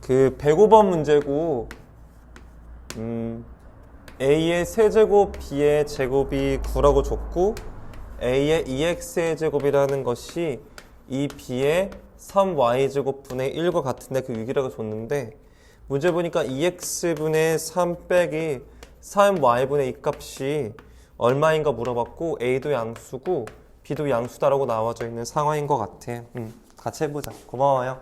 그 105번 문제고 a의 세제곱 b의 제곱이 9라고 줬고 a의 2x의 제곱이라는 것이 이 b의 3y제곱분의 1과 같은데 그 6이라고 줬는데 문제 보니까 2x분의 3 빼기 3y분의 2 값이 얼마인가 물어봤고 a도 양수고 b도 양수다라고 나와져 있는 상황인 것 같아. 같이 해보자. 고마워요.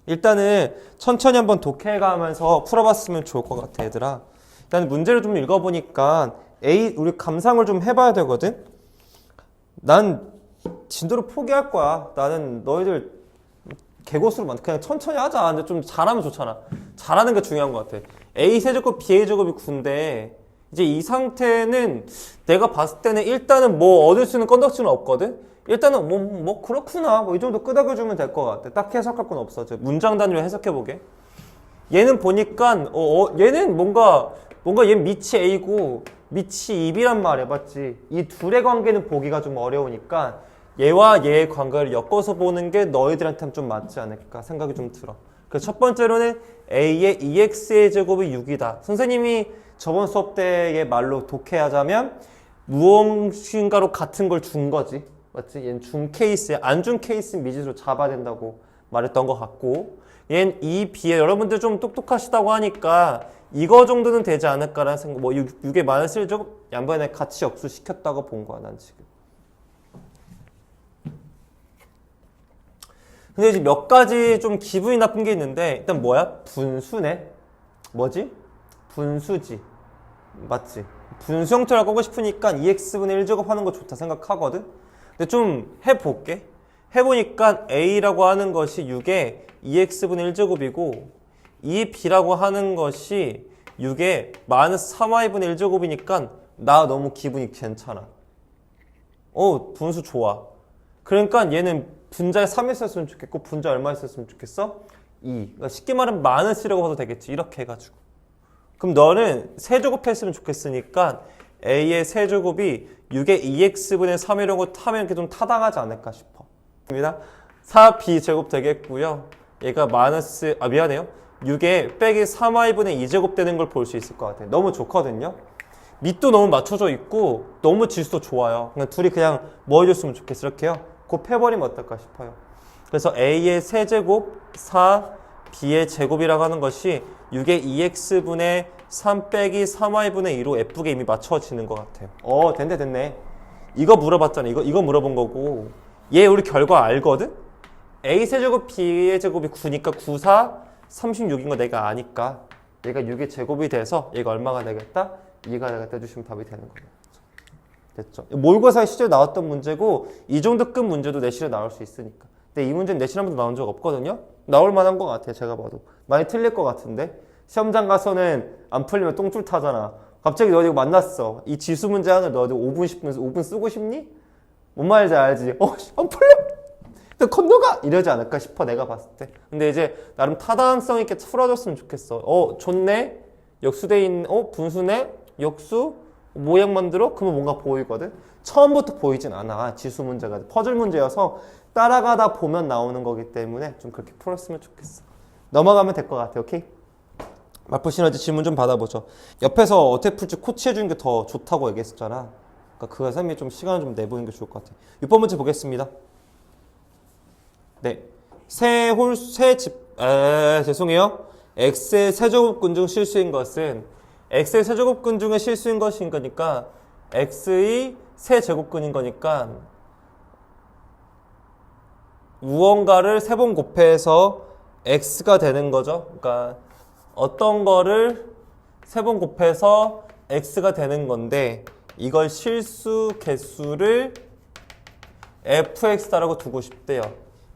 일단은 천천히 한번 독해가면서 풀어봤으면 좋을 것 같아, 얘들아. 일단 문제를 좀 읽어보니까 우리 감상을 좀 해봐야 되거든. 난 진도를 포기할 거야. 나는 너희들 개고수로 그냥 천천히 하자. 근데 좀 잘하면 좋잖아. 잘하는 게 중요한 것 같아. a 세제곱 b의 제곱이 9인데 이제 이 상태는 내가 봤을 때는 일단은 뭐 얻을 수 있는 건덕지는 없거든. 일단은 뭐 그렇구나 뭐 이 정도 끄덕여주면 될 것 같아. 딱 해석할 건 없어. 문장 단위로 해석해보게. 얘는 보니까 얘는 뭔가 얘 밑이 a고 밑이 2b란 말이야. 맞지? 이 둘의 관계는 보기가 좀 어려우니까 얘와 얘의 관계를 엮어서 보는 게 너희들한테는 좀 맞지 않을까 생각이 좀 들어. 그래서 첫 번째로는 a의 2x의 제곱이 6이다. 선생님이 저번 수업 때의 말로 독해하자면 무엇인가로 같은 걸 준 거지. 맞지? 얘는 준 케이스야. 안 준 케이스는 미지수로 잡아야 된다고 말했던 것 같고 얘는 이 b에 여러분들 좀 똑똑하시다고 하니까 이거 정도는 되지 않을까라는 생각. 뭐 6의 마이너스 1제곱 양변에 같이 역수시켰다고 본 거야 난 지금. 근데 이제 몇 가지 좀 기분이 나쁜 게 있는데 일단 뭐야? 분수네. 뭐지? 분수지. 맞지? 분수 형태를 하고 싶으니까 2x분의 1제곱 하는 거 좋다 생각하거든? 근데 좀 해볼게. 해보니까 a라고 하는 것이 6의 2x분의 1제곱이고 이 b라고 하는 것이 6의 마이너스 3y분의 1제곱이니까 나 너무 기분이 괜찮아. 분수 좋아. 그러니까 얘는 분자에 3 있었으면 좋겠고 분자 얼마 있었으면 좋겠어? 2. 그러니까 쉽게 말하면 마이너스라고 봐도 되겠지. 이렇게 해가지고. 그럼 너는 세제곱 했으면 좋겠으니까 a의 세제곱이 6의 2x분의 3이라고 타면 이렇게 좀 타당하지 않을까 싶어. 4b 제곱 되겠고요. 얘가 미안해요. 6에 빼기 3y분의 2제곱 되는 걸 볼 수 있을 것 같아요. 너무 좋거든요. 밑도 너무 맞춰져 있고 너무 질수도 좋아요. 그냥 둘이 그냥 뭐 해줬으면 좋겠어. 이렇게요. 곱해버리면 어떨까 싶어요. 그래서 a의 세제곱 4b의 제곱이라고 하는 것이 6의 2x분의 3 빼기 3y분의 2로 예쁘게 이미 맞춰지는 것 같아요. 됐네. 이거 물어봤잖아. 이거 물어본 거고 얘 우리 결과 알거든? a 세제곱 b의 제곱이 9니까 9, 4, 36인 거 내가 아니까 얘가 6의 제곱이 돼서 얘가 얼마가 되겠다? 2가 되겠다 해주시면 답이 되는 거예요. 됐죠? 모의고사에 실제로 나왔던 문제고 이 정도 급 문제도 내실에 나올 수 있으니까. 근데 이 문제는 내실 한 번도 나온 적 없거든요? 나올 만한 것 같아요. 제가 봐도. 많이 틀릴 것 같은데? 시험장 가서는 안 풀리면 똥줄 타잖아. 갑자기 너희들 만났어. 이 지수 문제 하나 너희들 5분, 10분, 5분 쓰고 싶니? 뭔 말인지 알지? 안 풀려! 또 건너가! 이러지 않을까 싶어, 내가 봤을 때. 근데 이제 나름 타당성 있게 풀어줬으면 좋겠어. 좋네? 역수돼 있는, 분수네? 역수? 모양 만들어? 그러면 뭔가 보이거든? 처음부터 보이진 않아. 지수 문제가. 퍼즐 문제여서 따라가다 보면 나오는 거기 때문에 좀 그렇게 풀었으면 좋겠어. 넘어가면 될 것 같아, 오케이? 말풀 시너지 질문 좀 받아보죠. 옆에서 어떻게 풀지 코치해주는 게 더 좋다고 얘기했었잖아. 그러니까 그 선생님이 좀 시간을 좀 내보는 게 좋을 것 같아. 6번 문제 보겠습니다. 네. 죄송해요. x의 세제곱근 중 실수인 것은 x의 세제곱근 중에 실수인 것인 거니까 x의 세제곱근인 거니까 무언가를 3번 곱해서 x가 되는 거죠. 그러니까 어떤 거를 3번 곱해서 x가 되는 건데 이걸 실수 개수를 fx다라고 두고 싶대요.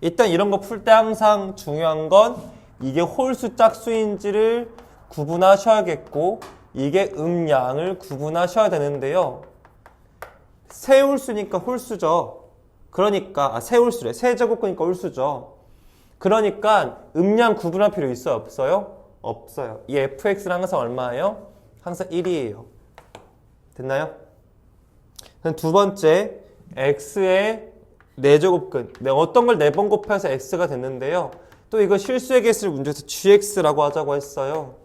일단 이런 거 풀 때 항상 중요한 건 이게 홀수 짝수인지를 구분하셔야겠고 이게 음양을 구분하셔야 되는데요. 세홀수니까 홀수죠. 그러니까 세홀수래. 세제곱근이니까 홀수죠. 그러니까 음양 구분할 필요 있어요? 없어요? 없어요. 이 fx는 항상 얼마예요? 항상 1이에요. 됐나요? 두 번째, x의 4제곱근. 어떤 걸 4번 곱해서 x가 됐는데요. 또 이거 실수의 개수를 문제에서 gx라고 하자고 했어요.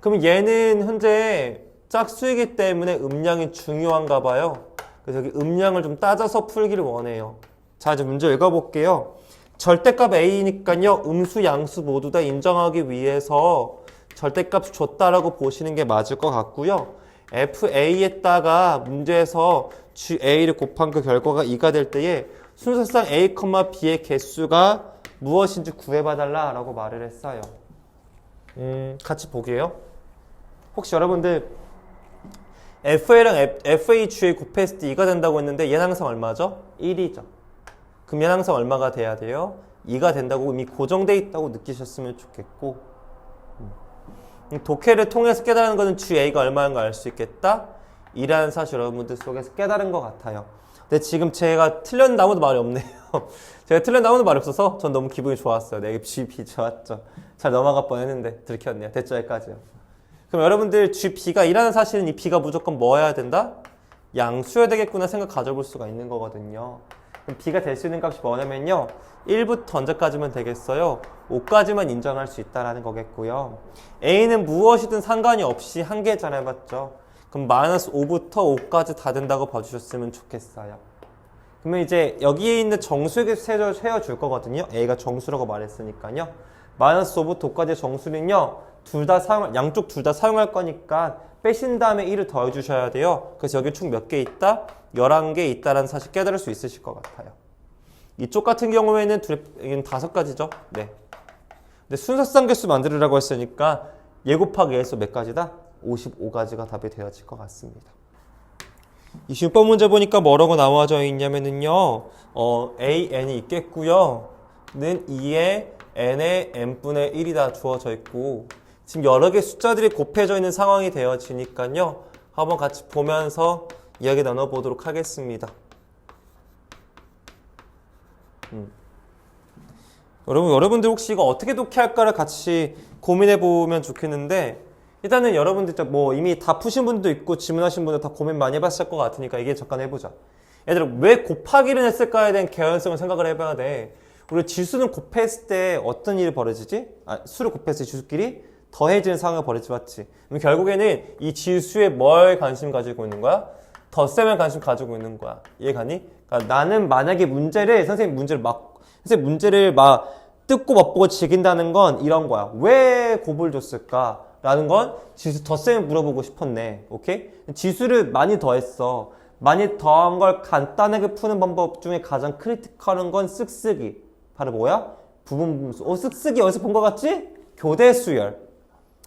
그럼 얘는 현재 짝수이기 때문에 음량이 중요한가 봐요. 그래서 여기 음량을 좀 따져서 풀기를 원해요. 자, 이제 문제 읽어볼게요. 절대값 a니까요. 음수, 양수 모두 다 인정하기 위해서 절대값 줬다라고 보시는 게 맞을 것 같고요. fa에다가 문제에서 ga를 곱한 그 결과가 2가 될 때에 순서상 a, b의 개수가 무엇인지 구해봐달라 라고 말을 했어요. 같이 보게요. 혹시 여러분들 FA랑 FHA 곱했을 때 2가 된다고 했는데 얘는 항상 얼마죠? 1이죠. 그럼 얘는 항상 얼마가 돼야 돼요? 2가 된다고 이미 고정돼 있다고 느끼셨으면 좋겠고, 독해를 통해서 깨달은 거는 GA가 얼마인 걸 알 수 있겠다? 이라는 사실 여러분들 속에서 깨달은 것 같아요. 근데 지금 제가 틀렸는데 아무도 말이 없네요. 제가 틀렸는데 아무도 말이 없어서 전 너무 기분이 좋았어요. 내게 GB 좋았죠. 잘 넘어갈 뻔했는데 들켰네요. 됐죠, 여기까지요. 그럼 여러분들 GB가 2라는 사실은 이 B가 무조건 뭐 해야 된다? 양수여야 되겠구나 생각 가져볼 수가 있는 거거든요. 그럼 B가 될 수 있는 값이 뭐냐면요, 1부터 언제까지만 되겠어요? 5까지만 인정할 수 있다라는 거겠고요. A는 무엇이든 상관이 없이 한 개잖아요, 맞죠? 그럼 마이너스 5부터 5까지 다 된다고 봐주셨으면 좋겠어요. 그러면 이제 여기에 있는 정수에게 세워줄 거거든요. A가 정수라고 말했으니까요. 마이너스 5부터 5까지의 정수는요, 양쪽 둘 다 사용할 거니까 빼신 다음에 1을 더해 주셔야 돼요. 그래서 여기 총 몇 개 있다? 11개 있다라는 사실 깨달을 수 있으실 것 같아요. 이쪽 같은 경우에는 5가지죠. 네. 근데 순서상 개수 만들으라고 했으니까 얘 곱하기 얘수 몇 가지다? 55가지가 답이 되어질 것 같습니다. 이 시험법 문제 보니까 뭐라고 나와져 있냐면은요, a, n이 있겠고요. 는 2에 n의 n분의 1이 다 주어져 있고, 지금 여러 개 숫자들이 곱해져 있는 상황이 되어지니까요. 한번 같이 보면서 이야기 나눠보도록 하겠습니다. 여러분들 혹시 이거 어떻게 독해할까를 같이 고민해보면 좋겠는데, 일단은 여러분들 뭐 이미 다 푸신 분도 있고 질문하신 분들 다 고민 많이 해봤을 것 같으니까 이게 잠깐 해보자. 얘들아, 왜 곱하기를 했을까에 대한 개연성을 생각을 해봐야 돼. 우리 지수는 곱했을 때 어떤 일이 벌어지지? 수를 곱했을 때 지수끼리 더해지는 상황이 벌어지지, 맞지? 그럼 결국에는 이 지수에 뭘 관심 가지고 있는 거야? 덧셈을 관심 가지고 있는 거야. 이해가니? 그러니까 나는 만약에 선생님 문제를 막 뜯고 맛보고 즐긴다는 건 이런 거야. 왜 곱을 줬을까? 라는 건 지수 덧셈을 물어보고 싶었네. 오케이? 지수를 많이 더했어. 많이 더한 걸 간단하게 푸는 방법 중에 가장 크리티컬한 건 쓱쓰기. 바로 뭐야? 부분분수. 쓱쓰기 어디서 본 것 같지? 교대수열.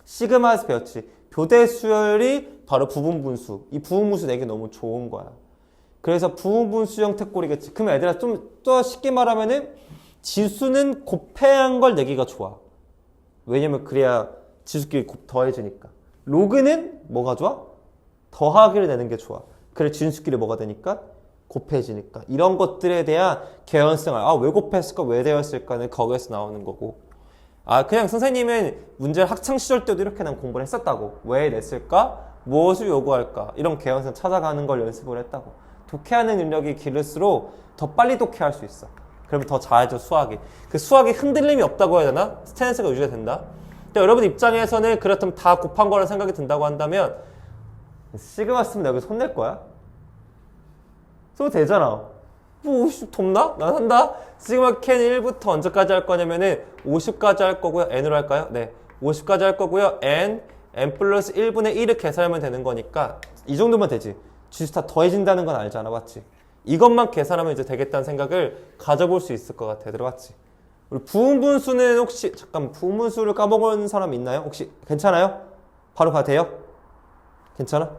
시그마에서 배웠지. 교대수열이 바로 부분분수. 이 부분분수 내기 너무 좋은 거야. 그래서 부분분수형 특골이겠지. 그러면 얘들아, 좀 더 쉽게 말하면은 지수는 곱해한 걸 내기가 좋아. 왜냐면 그래야 지수끼리 더해지니까. 로그는 뭐가 좋아? 더하기를 내는 게 좋아. 그래 지수끼리 뭐가 되니까? 곱해지니까. 이런 것들에 대한 개연성을, 왜 곱했을까? 왜 되었을까는 거기에서 나오는 거고. 그냥 선생님은 문제를 학창시절 때도 이렇게 난 공부를 했었다고. 왜 냈을까? 무엇을 요구할까? 이런 개연성 찾아가는 걸 연습을 했다고. 독해하는 능력이 길을수록 더 빨리 독해할 수 있어. 그러면 더 잘하죠, 수학이. 그 수학이 흔들림이 없다고 해야 되나? 스탠스가 유지가 된다. 근데 여러분 입장에서는 그렇다면 다 곱한 거라는 생각이 든다고 한다면 시그마 쓰면 내가 여기 손 낼 거야? 써도 되잖아. 뭐 50 돕나? 난 한다. 시그마 캔 1부터 언제까지 할 거냐면은 50까지 할 거고요. n으로 할까요? 네. 50까지 할 거고요. n 플러스 1분의 1을 계산하면 되는 거니까 이 정도면 되지. 지수 다 더해진다는 건 알잖아, 맞지? 이것만 계산하면 이제 되겠다는 생각을 가져볼 수 있을 것 같아. 들어봤지? 우리 부분분수는 혹시 부분분수를 까먹은 사람 있나요? 혹시 괜찮아요? 바로 가도 돼요? 괜찮아?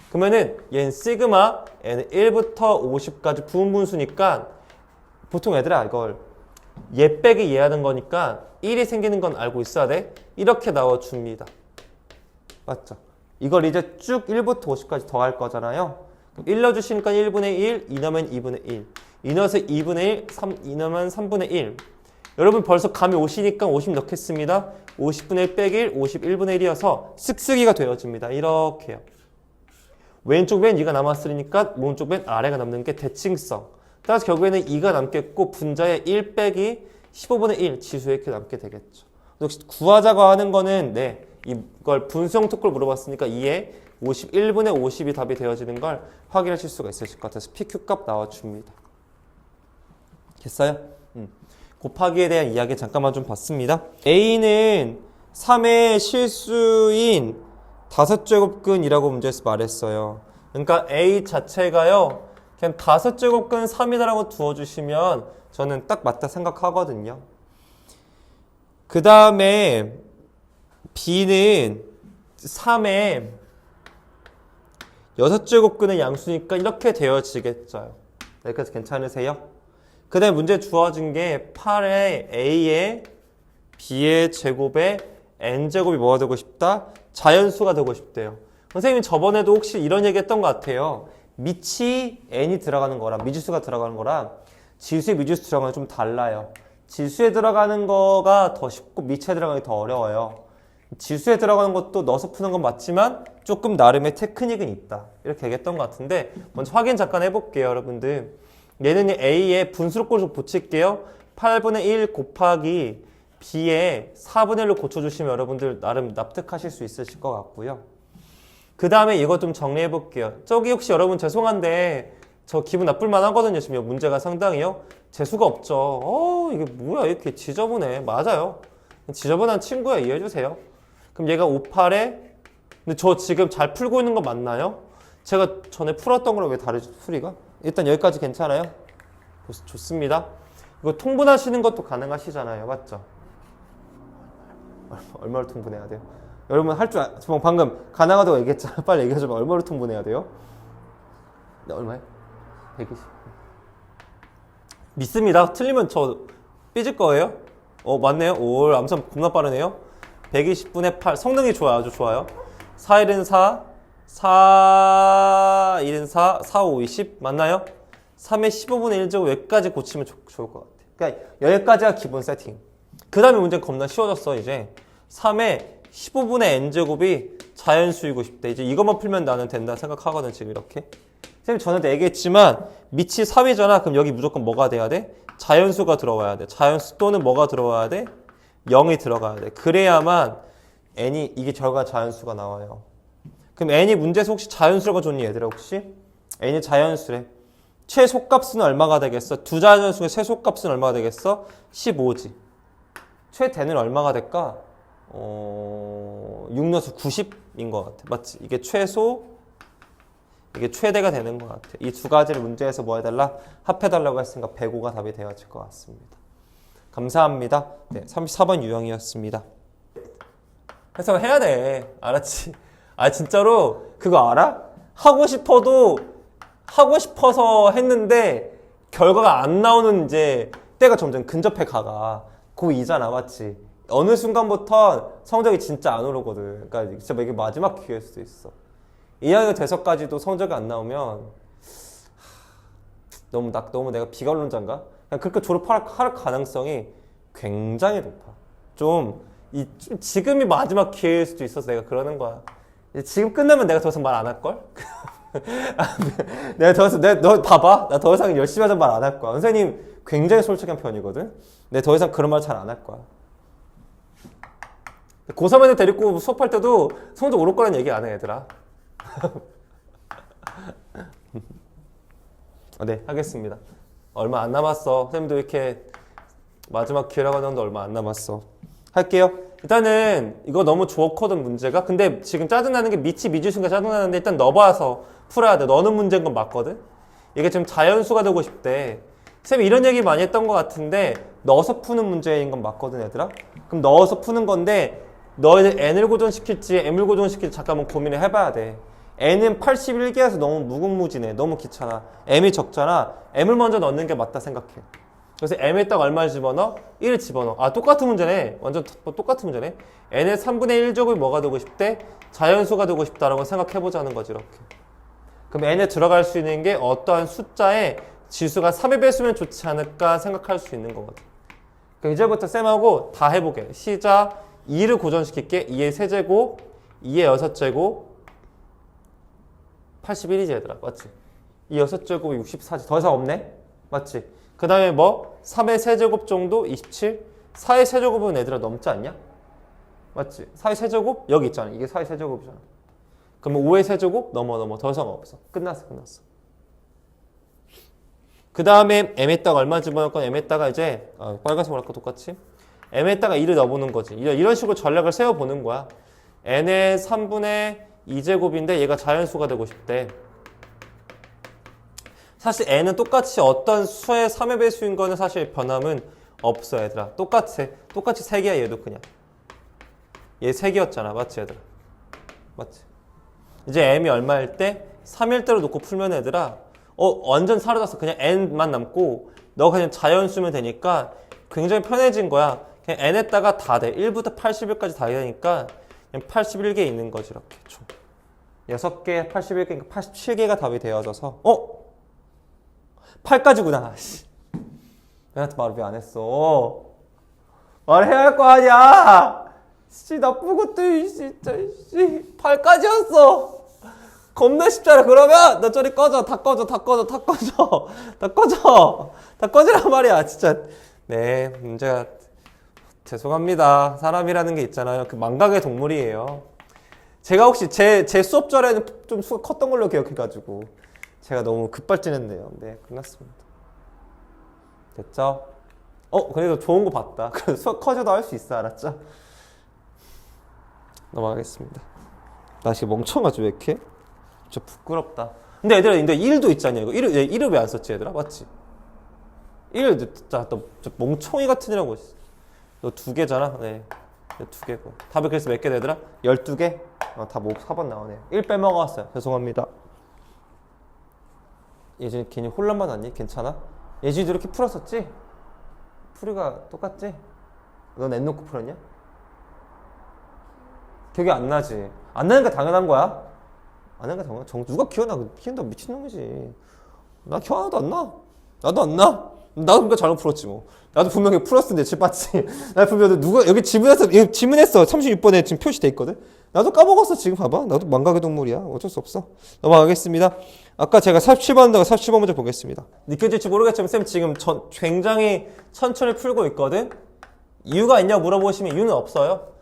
그러면은 얘는 시그마 얘는 1부터 50까지 부분분수니까 보통 얘들아 이걸 얘 빼기 얘 하는 거니까 1이 생기는 건 알고 있어야 돼. 이렇게 나와줍니다. 맞죠? 이걸 이제 쭉 1부터 50까지 더할 거잖아요. 1 넣어주시니까 1분의 1, 2 넣으면 2분의 1. 2 넣어서 2분의 1, 2 넣으면 3분의 1. 여러분 벌써 감이 오시니까 50 넣겠습니다. 50분의 1 빼기 1, 51분의 1이어서 쓱쓰기가 되어집니다. 이렇게요. 왼쪽 맨 2가 남았으니까 오른쪽 맨 아래가 남는 게 대칭성. 따라서 결국에는 2가 남겠고 분자에 1 빼기 15분의 1 지수에 이렇게 남게 되겠죠. 역시 구하자고 하는 거는 이걸 분수 형태 걸 물어봤으니까 2에 51분의 50이 답이 되어지는 걸 확인하실 수가 있으실 것 같아서 PQ 값 나와줍니다. 됐어요? 곱하기에 대한 이야기 잠깐만 좀 봤습니다. A는 3의 실수인 5제곱근이라고 문제에서 말했어요. 그러니까 A 자체가요, 그냥 5제곱근 3이다라고 두어주시면 저는 딱 맞다 생각하거든요. 그 다음에 B는 3의 6제곱근의 양수니까 이렇게 되어지겠죠. 여기까지 괜찮으세요? 그 다음에 문제 주어진 게 8의 A의 B의 제곱에 N제곱이 뭐가 되고 싶다? 자연수가 되고 싶대요. 선생님이 저번에도 혹시 이런 얘기 했던 것 같아요. 밑이 N이 들어가는 거랑 미지수가 들어가는 거랑 지수에 미지수 들어가는 게 좀 달라요. 지수에 들어가는 거가 더 쉽고 밑에 들어가는 게 더 어려워요. 지수에 들어가는 것도 넣어서 푸는 건 맞지만 조금 나름의 테크닉은 있다. 이렇게 얘기했던 것 같은데 먼저 확인 잠깐 해볼게요, 여러분들. 얘는 A에 분수로 꼴 좀 붙일게요. 8분의 1 곱하기 B에 4분의 1로 고쳐주시면 여러분들 나름 납득하실 수 있으실 것 같고요. 그 다음에 이거 좀 정리해 볼게요. 저기 혹시 여러분 죄송한데 저 기분 나쁠 만하거든요. 지금 문제가 상당히요. 재수가 없죠. 이게 뭐야 이렇게 지저분해. 맞아요. 지저분한 친구야. 이해해 주세요. 그럼 얘가 58에 근데 저 지금 잘 풀고 있는 거 맞나요? 제가 전에 풀었던 거랑 왜 다르죠? 풀이가? 일단 여기까지 괜찮아요? 좋습니다. 이거 통분하시는 것도 가능하시잖아요. 맞죠? 얼마를 통분해야 돼요? 여러분 할 줄 방금 가능하다고 얘기했잖아. 빨리 얘기해줘봐. 얼마를 통분해야 돼요? 네, 얼마요? 120. 믿습니다. 틀리면 저 삐질 거예요. 맞네요. 오, 암산 겁나 빠르네요. 120분의 8. 성능이 좋아요. 아주 좋아요. 4, 1은 4, 4, 1은 4, 4, 5, 20. 맞나요? 3의 15분의 1제곱 여기까지 고치면 좋을 것 같아요. 그러니까 여기까지가 기본 세팅. 그 다음에 문제는 겁나 쉬워졌어. 이제 3의 15분의 n제곱이 자연수이고 싶대. 이제 이것만 풀면 나는 된다 생각하거든. 지금 이렇게. 선생님 전에도 얘기했지만 밑이 3이잖아. 그럼 여기 무조건 뭐가 돼야 돼? 자연수가 들어와야 돼. 자연수 또는 뭐가 들어와야 돼? 0이 들어가야 돼. 그래야만 n이 이게 결과 자연수가 나와요. 그럼 n이 문제에서 혹시 자연수라고 줬니 얘들아 혹시? n이 자연수래. 최소값은 얼마가 되겠어? 두 자연수의 최소값은 얼마가 되겠어? 15지. 최대는 얼마가 될까? 6넣어서 90인 것 같아. 맞지? 이게 최소, 이게 최대가 되는 것 같아. 이 두 가지를 문제에서 뭐 해달라? 합해달라고 했으니까 105가 답이 되어질 것 같습니다. 감사합니다. 네, 34번 유형이었습니다. 그래서 해야 돼. 알았지? 진짜로 그거 알아? 하고 싶어서 했는데 결과가 안 나오는 이제 때가 점점 근접해 가가. 그거 이잖아. 맞지? 어느 순간부터 성적이 진짜 안 오르거든. 그러니까 진짜 이게 마지막 기회일 수도 있어. 2학년 돼서까지도 성적이 안 나오면 너무 내가 비관론자인가? 그냥 그렇게 졸업할 가능성이 굉장히 높아. 지금이 마지막 기회일 수도 있어서 내가 그러는 거야. 지금 끝나면 내가 더 이상 말 안 할걸? 너 봐봐. 나 더 이상 열심히 하자 말 안 할 거야. 선생님 굉장히 솔직한 편이거든? 내가 더 이상 그런 말 잘 안 할 거야. 고3 애들 데리고 수업할 때도 성적 오를 거라는 얘기 안 해, 얘들아. 네, 하겠습니다. 얼마 안 남았어. 선생님도 이렇게 마지막 기회라고 하는데 얼마 안 남았어. 할게요. 일단은 이거 너무 좋거든 문제가. 근데 지금 짜증나는 게 밑이 미지수니까 짜증나는데 일단 넣어봐서 풀어야 돼. 너는 문제인 건 맞거든. 이게 지금 자연수가 되고 싶대. 선생님이 이런 얘기 많이 했던 것 같은데 넣어서 푸는 문제인 건 맞거든 얘들아. 그럼 넣어서 푸는 건데 너희들 n을 고정시킬지 m을 고정시킬지 잠깐만 고민을 해봐야 돼. n은 81개여서 너무 무궁무진해. 너무 귀찮아. m이 적잖아. m을 먼저 넣는 게 맞다 생각해. 그래서 m에 딱 얼마를 집어넣어? 1을 집어넣어. 똑같은 문제네. 완전 똑같은 문제네. n의 3분의 1제곱이 뭐가 되고 싶대? 자연수가 되고 싶다라고 생각해보자는 거지 이렇게. 그럼 n에 들어갈 수 있는 게 어떠한 숫자에 지수가 3의 배수면 좋지 않을까 생각할 수 있는 거거든. 그럼 이제부터 쌤하고 다 해보게. 시작. 2를 고정시킬게. 2의 세제곱, 2의 6제곱, 81이지 얘들아. 맞지? 이 6제곱이 64지. 더 이상 없네? 맞지? 그 다음에 뭐 3의 세제곱 정도 27, 4의 세제곱은 얘들아 넘지 않냐? 맞지? 4의 세제곱 여기 있잖아. 이게 4의 세제곱이잖아. 그러면 5의 세제곱 넘어 더 이상 없어. 끝났어. 그 다음에 m에다가 얼마 집어넣을 건 m에다가 이제 빨간색으로 할까 똑같이 m에다가 2를 넣어보는 거지. 이런 식으로 전략을 세워보는 거야. n의 3분의 2제곱인데 얘가 자연수가 되고 싶대. 사실 n은 똑같이 어떤 수의 3의 배수인 거는 사실 변함은 없어 얘들아. 똑같이 3개야 얘도 그냥. 얘 3개였잖아. 맞지 얘들아? 맞지? 이제 m이 얼마일 때? 3일 대로 놓고 풀면 얘들아 완전 사라졌어. 그냥 n만 남고 너 그냥 자연수면 되니까 굉장히 편해진 거야. 그냥 n에다가 다 돼. 1부터 80일까지 다 되니까 그냥 81개 있는 거지 이렇게 총. 6개 81개니까 87개가 답이 되어져서 8까지구나. 내한테 말을 왜 안 했어? 말해야 할 거 아니야. 씨 나쁜 것들 진짜 8까지였어. 겁나 쉽잖아. 그러면 너 저리 꺼져. 다 꺼지란 말이야. 진짜. 네, 문제가 죄송합니다. 사람이라는 게 있잖아요. 그 망각의 동물이에요. 제가 혹시 제 수업절에는 좀 수가 컸던 걸로 기억해가지고 제가 너무 급발진했네요. 네, 끝났습니다. 됐죠? 그래도 좋은 거 봤다. 그래도 수업 커져도 할 수 있어. 알았죠? 넘어가겠습니다. 나 지금 멍청하지 왜 이렇게? 진짜 부끄럽다. 근데 얘들아, 1도 있잖냐, 이거. 1을 왜 안 썼지, 얘들아? 맞지? 1, 진짜, 너 멍청이 같은 이라고. 너 2개잖아? 네. 2개고. 답이 그래서 몇 개 되더라? 12개? 다 4번 나오네. 1 빼먹었어요. 죄송합니다. 예준이 괜히 혼란만 왔니? 괜찮아? 예준이도 이렇게 풀었었지? 풀이가 똑같지? 넌 N 놓고 풀었냐? 기억이 안 나지? 안 나니까 당연한 거야? 안 나니까 당연한 거야? 누가 기억나 미친놈이지. 나 기억 하나도 안 나. 나도 안 나. 나도 그러니까 잘못 풀었지 뭐. 나도 분명히 풀었는데 집 봤지. 나 분명히 누가 여기 지문했어. 36번에 지금 표시돼 있거든. 나도 까먹었어. 지금 봐봐. 나도 망각의 동물이야. 어쩔 수 없어. 넘어가겠습니다. 아까 제가 47번 한다고 47번 먼저 보겠습니다. 느껴질지 모르겠지만 쌤 지금 굉장히 천천히 풀고 있거든. 이유가 있냐고 물어보시면 이유는 없어요.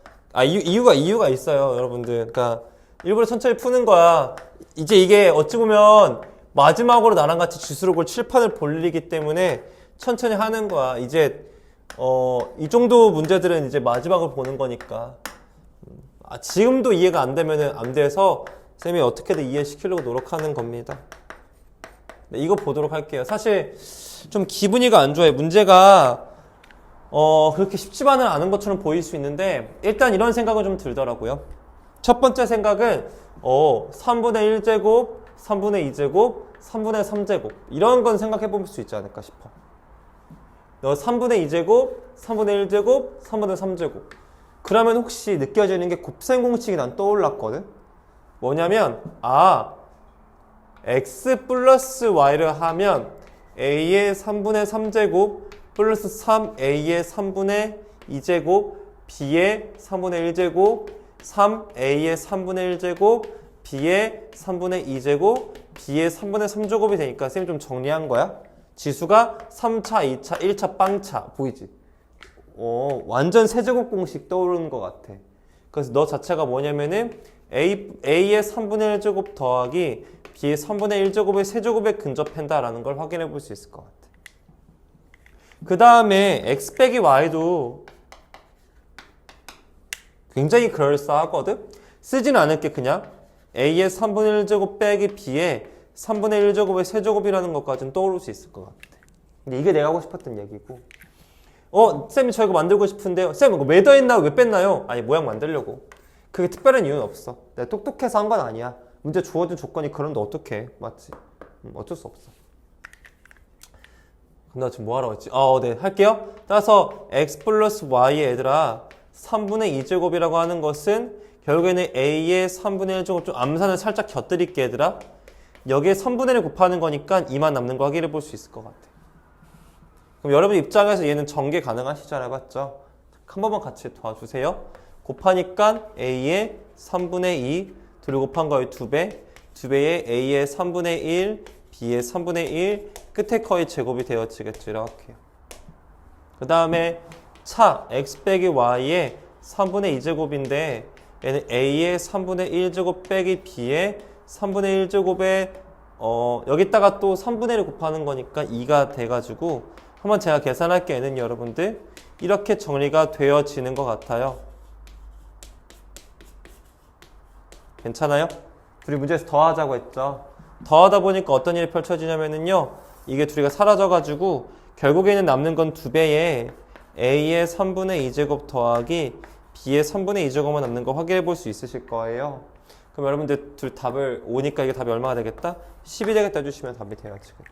이유가 있어요, 여러분들. 그러니까 일부러 천천히 푸는 거야. 이제 이게 어찌 보면 마지막으로 나랑 같이 지수록을 칠판을 볼 일이기 때문에 천천히 하는 거야. 이제 이 정도 문제들은 이제 마지막으로 보는 거니까. 지금도 이해가 안 되면은 안 돼서 쌤이 어떻게든 이해시키려고 노력하는 겁니다. 네, 이거 보도록 할게요. 사실 좀 기분이가 안 좋아요. 문제가 그렇게 쉽지만은 않은 것처럼 보일 수 있는데 일단 이런 생각은 좀 들더라고요. 첫 번째 생각은 3분의 1제곱, 3분의 2제곱, 3분의 3제곱 이런 건 생각해 볼 수 있지 않을까 싶어. 너 3분의 2제곱, 3분의 1제곱, 3분의 3제곱 그러면 혹시 느껴지는 게 곱셈 공식이 난 떠올랐거든? 뭐냐면 x 플러스 y를 하면 a의 3분의 3제곱 플러스 3a의 3분의 2제곱 b의 3분의 1제곱 3a의 3분의 1제곱 b의 3분의 2제곱 b의 3분의 3제곱이 되니까 쌤이 좀 정리한 거야. 지수가 3차, 2차, 1차 빵차 보이지? 완전 세제곱 공식 떠오르는 것 같아. 그래서 너 자체가 뭐냐면은 a의 3분의 1제곱 더하기 b의 3분의 1제곱의 세제곱에 근접한다라는 걸 확인해 볼 수 있을 것 같아. 그 다음에 x 빼기 y도 굉장히 그럴싸하거든? 쓰진 않을게 그냥 a의 3분의 1제곱 빼기 b의 3분의 1제곱의 세제곱이라는 것까지는 떠오를 수 있을 것 같아. 근데 이게 내가 하고 싶었던 얘기고 쌤이 저 이거 만들고 싶은데요. 쌤 이거 왜 더했나 왜 뺐나요? 아니 모양 만들려고. 그게 특별한 이유는 없어. 내가 똑똑해서 한 건 아니야. 문제 주어진 조건이 그런데 어떡해. 맞지? 어쩔 수 없어. 나 지금 뭐하라고 했지? 네 할게요. 따라서 x 플러스 y의 얘들아 3분의 2제곱이라고 하는 것은 결국에는 a의 3분의 1제곱 좀 암산을 살짝 곁들일게 얘들아. 여기에 3분의 1 곱하는 거니까 2만 남는 거 확인해 볼 수 있을 것 같아. 그럼 여러분 입장에서 얘는 전개 가능하시잖아요. 맞죠? 한 번만 같이 도와주세요. 곱하니까 a의 3분의 2 둘이 곱한 거의 2배 2배의 a의 3분의 1 b의 3분의 1 끝에 거의 제곱이 되어지겠죠. 이렇게요. 그 다음에 차 x 빼기 y의 3분의 2제곱인데 얘는 a의 3분의 1제곱 빼기 b의 3분의 1제곱에 여기다가 또 3분의 1을 곱하는 거니까 2가 돼가지고 한번 제가 계산할게요. 얘는 여러분들 이렇게 정리가 되어지는 것 같아요. 괜찮아요? 둘이 문제에서 더하자고 했죠. 더하다 보니까 어떤 일이 펼쳐지냐면요. 이게 둘이가 사라져가지고 결국에는 남는 건 2배에 a의 3분의 2제곱 더하기 b의 3분의 2제곱만 남는 거 확인해 볼 수 있으실 거예요. 그럼 여러분들 둘 답을 5니까 이게 답이 얼마가 되겠다? 10이 되겠다 해주시면 답이 되어지겠죠.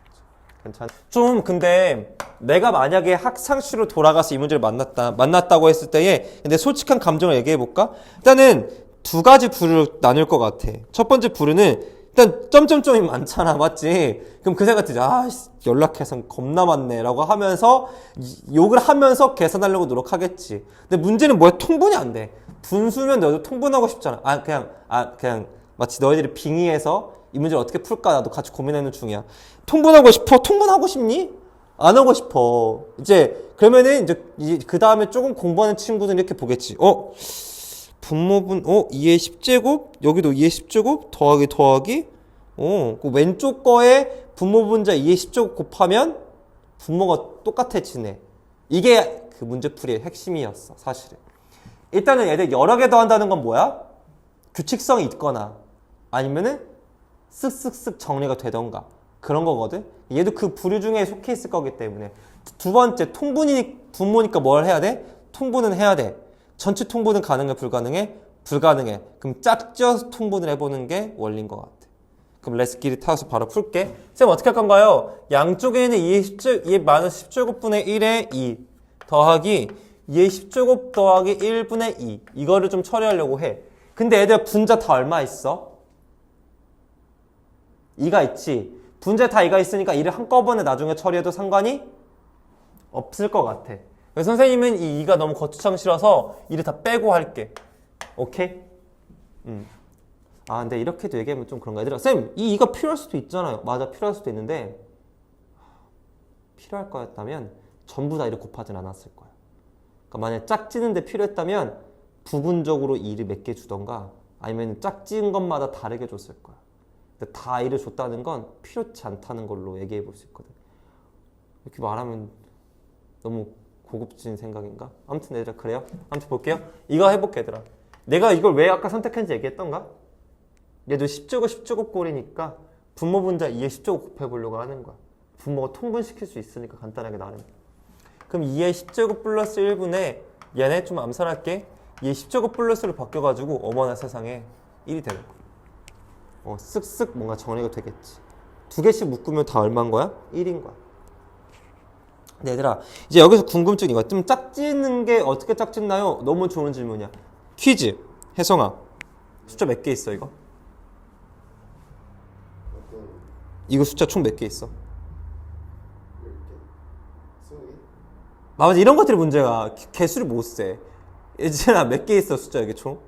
괜찮아? 좀 근데 내가 만약에 학창시로 돌아가서 이 문제를 만났다고 했을 때에 근데 솔직한 감정을 얘기해 볼까? 일단은 두 가지 부류로 나눌 것 같아. 첫 번째 부류는 일단 점점점이 많잖아, 맞지? 그럼 그 생각 들지. 아, 연락해서 겁나 많네 라고 하면서 욕을 하면서 계산하려고 노력하겠지. 근데 문제는 뭐야? 통분이 안 돼. 분수면 너도 통분하고 싶잖아. 그냥 마치 너희들이 빙의해서 이 문제를 어떻게 풀까 나도 같이 고민하는 중이야. 통분하고 싶어? 통분하고 싶니? 안 하고 싶어. 이제 그러면은 이제 그 다음에 조금 공부하는 친구들은 이렇게 보겠지. 분모분 2의 10제곱 여기도 2의 10제곱 더하기 그 왼쪽 거에 분모분자 2의 10제곱 곱하면 분모가 똑같아지네. 이게 그 문제풀이의 핵심이었어 사실은. 일단은 얘들 여러 개 더한다는 건 뭐야? 규칙성이 있거나 아니면은 쓱쓱쓱 정리가 되던가 그런 거거든. 얘도 그 부류 중에 속해 있을 거기 때문에. 두 번째 분모니까 뭘 해야 돼? 통분은 해야 돼. 전체 통분은 가능해? 불가능해? 불가능해. 그럼 짝지어서 통분을 해보는 게 원리인 것 같아. 그럼 레스키를 타서 바로 풀게. 쌤 어떻게 할 건가요? 양쪽에는 2의 마이너스 10제곱분의 1의 2 더하기 2의 10제곱 더하기 1분의 2 이거를 좀 처리하려고 해. 근데 애들 분자 다 얼마 있어? 2가 있지. 분자 다 2가 있으니까 2를 한꺼번에 나중에 처리해도 상관이 없을 것 같아. 그래서 선생님은 이 2가 너무 거추장 싫어서 2를 다 빼고 할게. 오케이? 근데 이렇게도 얘기하면 좀 그런가. 얘들아, 쌤, 이 2가 필요할 수도 있잖아요. 맞아, 필요할 수도 있는데 필요할 거였다면 전부 다 2를 곱하진 않았을 거야. 그러니까 만약에 짝지는데 필요했다면 부분적으로 2를 몇 개 주던가 아니면 짝지은 것마다 다르게 줬을 거야. 근데 다 2를 줬다는 건 필요치 않다는 걸로 얘기해 볼 수 있거든. 이렇게 말하면 너무 고급진 생각인가? 아무튼 얘들아 그래요. 아무튼 볼게요. 이거 해볼게 얘들아. 내가 이걸 왜 아까 선택했는지 얘기했던가? 얘도 10제곱 꼴이니까 분모분자 2의 10제곱 곱해보려고 하는 거야. 분모가 통분시킬 수 있으니까 간단하게 나름. 그럼 2의 10제곱 플러스 1분의 얘네 좀 암산할게. 2의 10제곱 플러스로 바뀌어가지고 어머나 세상에 1이 되는 거야. 쓱쓱 뭔가 정리가 되겠지. 두 개씩 묶으면 다 얼마인 거야? 1인 거야. 네, 얘들아 이제 여기서 궁금증이 이거야. 좀 짝짓는 게 어떻게 짝짓나요? 너무 좋은 질문이야. 퀴즈 혜성아 숫자 몇 개 있어 이거? 이거 숫자 총 몇 개 있어? 10개? 20개? 맞아 이런 것들이 문제가 개수를 못 세. 예진아 몇 개 있어 숫자 여기 총?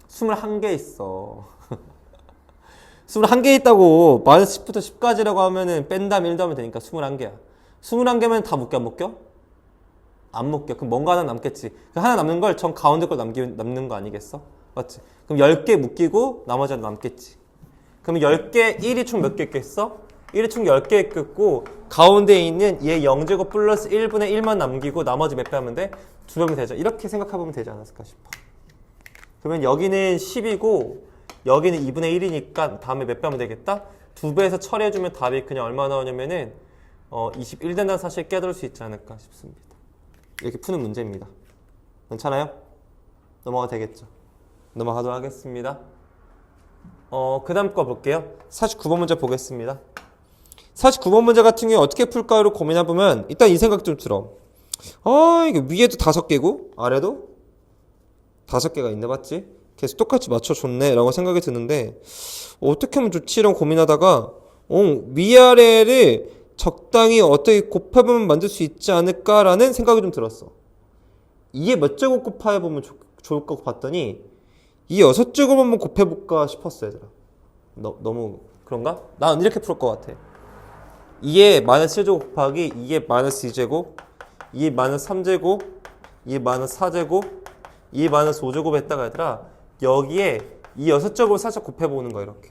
21개 있어. 21개 있다고 마이너스 10부터 10까지라고 하면은 뺀 다음에 1 더하면 되니까 21개야. 21개면 다 묶여 안 묶여? 안 묶여. 그럼 뭔가 하나 남겠지. 그 하나 남는 걸 전 가운데 걸 남는 거 아니겠어? 맞지? 그럼 10개 묶이고 나머지 하나 남겠지. 그럼 10개 1이 총 몇 개 있겠어? 1이 총 10개 있겠고 가운데에 있는 얘 0제곱 플러스 1분의 1만 남기고 나머지 몇 배 하면 돼? 2배면 되죠. 이렇게 생각해보면 되지 않았을까 싶어. 그러면 여기는 10이고 여기는 2분의 1이니까 다음에 몇 배 하면 되겠다? 2배에서 처리해주면 답이 그냥 얼마 나오냐면은 21 된다는 사실 깨달을 수 있지 않을까 싶습니다. 이렇게 푸는 문제입니다. 괜찮아요? 넘어가도 되겠죠? 넘어가도록 하겠습니다. 그 다음 거 볼게요. 49번 문제 보겠습니다. 49번 문제 같은 경우에 어떻게 풀까요? 고민해보면 일단 이 생각 좀 들어. 이게 위에도 5개고 아래도 5개가 있네, 맞지? 계속 똑같이 맞춰줬네 라고 생각이 드는데 어떻게 하면 좋지? 라고 고민하다가 위아래를 적당히 어떻게 곱해보면 만들 수 있지 않을까라는 생각이 좀 들었어. 이게 몇 제곱 곱해보면 좋을까 봤더니 이 6제곱 한번 곱해볼까 싶었어 얘들아. 너무 그런가? 난 이렇게 풀 것 같아. 2의 마이너스 1제곱 곱하기 2의 마이너스 2제곱, 2의 마이너스 3제곱, 2의 마이너스 4제곱, 2의 마이너스 5제곱 했다가 얘들아 여기에 이 6제곱을 살짝 곱해보는 거야 이렇게.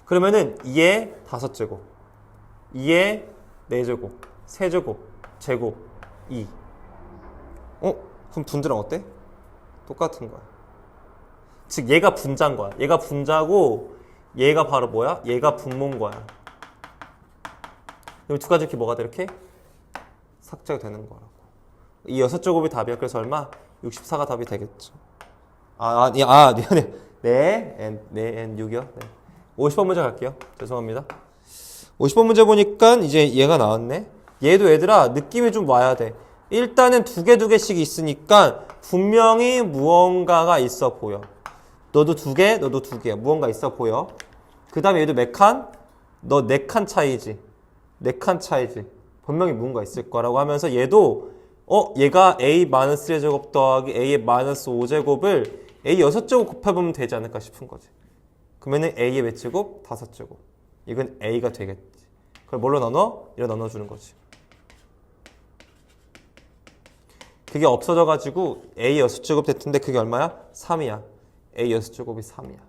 그러면은 2의 5제곱, 2의 4제곱, 3제곱, 제곱, 2. 그럼 분자랑 어때? 똑같은 거야. 즉 얘가 분자인 거야. 얘가 분자고 얘가 바로 뭐야? 얘가 분모인 거야. 그럼 두 가지 이렇게 뭐가 돼? 이렇게 삭제가 되는 거라고. 이 6제곱이 답이야. 그래서 얼마? 64가 답이 되겠죠. 미안해. 네, N6이요. 네. 50번 문제 갈게요. 죄송합니다. 50번 문제 보니까 이제 얘가 나왔네. 얘도 얘들아 느낌이 좀 와야 돼. 일단은 두 개씩 있으니까 분명히 무언가가 있어 보여. 너도 두 개, 너도 두 개. 무언가 있어 보여. 그 다음에 얘도 몇 칸? 너 4칸 차이지. 4칸 차이지. 분명히 무언가 있을 거라고 하면서 얘도 얘가 A-3의 제곱 더하기 A의 마이너스 5제곱을 A 6제곱 곱해보면 되지 않을까 싶은 거지. 그러면은 A의 몇 제곱? 5제곱. 이건 A가 되겠지. 그걸 뭘로 나눠? 이로 나눠주는 거지. 그게 없어져가지고 A 6제곱 됐는데 그게 얼마야? 3이야. A 6제곱이 3이야.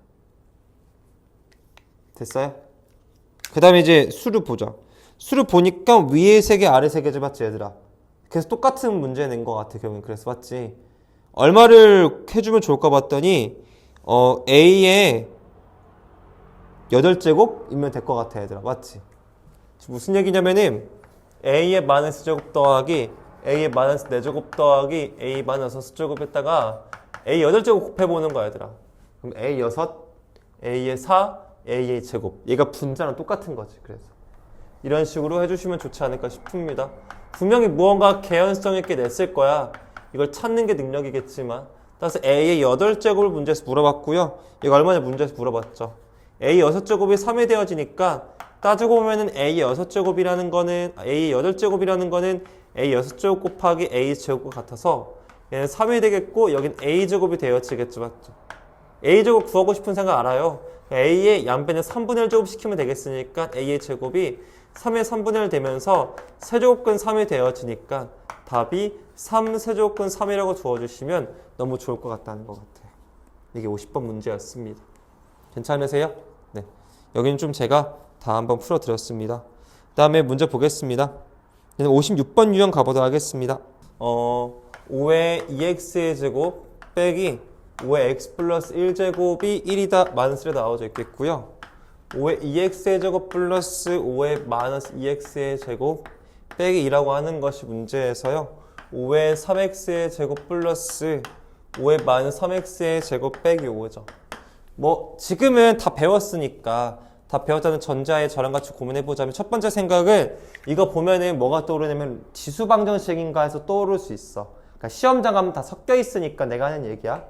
됐어요? 그 다음에 이제 수를 보자. 수를 보니까 위에 3개, 아래 3개지 맞지 얘들아? 그래서 똑같은 문제 낸 것 같아. 결국엔 그래서 맞지? 얼마를 해주면 좋을까 봤더니 A의 8제곱이면 될 것 같아 얘들아. 맞지? 무슨 얘기냐면은 A의 마이너스 제곱 더하기 A의 마이너스 4제곱 더하기 A 마이너스 6제곱 했다가 A 8제곱 곱해보는 거야 얘들아. 그럼 A 6, A의 4, A의 제곱. 얘가 분자랑 똑같은 거지. 그래서 이런 식으로 해주시면 좋지 않을까 싶습니다. 분명히 무언가 개연성 있게 냈을 거야. 이걸 찾는 게 능력이겠지만. 따라서 A의 8제곱을 문제에서 물어봤고요. 이거 얼마 전에 문제에서 물어봤죠. A 6제곱이 3이 되어지니까 따지고 보면은 A 6제곱이라는 거는 A 8제곱이라는 거는 A 6제곱 곱하기 A 제곱과 같아서 얘는 3이 되겠고 여긴 A 제곱이 되어지겠죠. 맞죠? A 제곱 구하고 싶은 생각 알아요. A의 양변에 3분의 1 제곱 시키면 되겠으니까 A의 제곱이 3의 3분의 1 되면서 세제곱근 3이 되어지니까 답이 3 세제곱근 3이라고 두어주시면 너무 좋을 것 같다는 것 같아요. 이게 50번 문제였습니다. 괜찮으세요? 네. 여기는 좀 제가 다 한번 풀어드렸습니다. 그 다음에 문제 보겠습니다. 56번 유형 가보도록 하겠습니다. 5의 2x의 제곱 빼기 5의 x 플러스 1제곱이 1이다 마이너스로 나와져 있겠고요. 5의 2x의 제곱 플러스 5의 마이너스 2x의 제곱 빼기 2라고 하는 것이 문제에서요. 5의 3x의 제곱 플러스 5의 마이너스 3x의 제곱 빼기 5죠. 뭐 지금은 다 배웠으니까 다 배웠다는 전자에 저랑 같이 고민해보자면 첫 번째 생각은 이거 보면은 뭐가 떠오르냐면 지수방정식인가 해서 떠오를 수 있어. 그러니까 시험장 가면 다 섞여 있으니까 내가 하는 얘기야.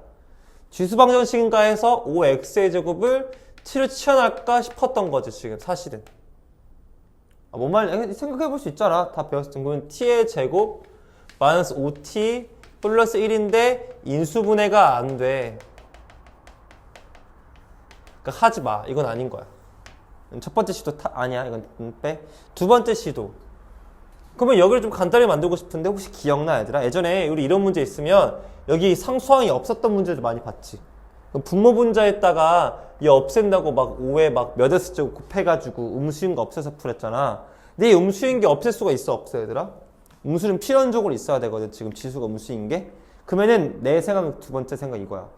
지수방정식인가 해서 5x의 제곱을 7을 치환할까 싶었던 거지 지금 사실은. 뭔 말 생각해볼 수 있잖아. 다 배웠을 때. 그러면 t의 제곱 마이너스 5t 플러스 1인데 인수분해가 안 돼. 그러니까 하지 마. 이건 아닌 거야. 첫 번째 시도 아니야. 이건 빼. 두 번째 시도. 그러면 여기를 좀 간단히 만들고 싶은데 혹시 기억나 얘들아? 예전에 우리 이런 문제 있으면 여기 상수항이 없었던 문제들 많이 봤지. 분모 분자에다가 얘 없앤다고 막 5에 막 몇 S 제곱 곱해가지고 음수인 거 없애서 풀었잖아. 근데 이 음수인 게 없앨 수가 있어 없어 얘들아? 음수는 필연적으로 있어야 되거든. 지금 지수가 음수인 게. 그러면은 내 생각 두 번째 생각 이거야.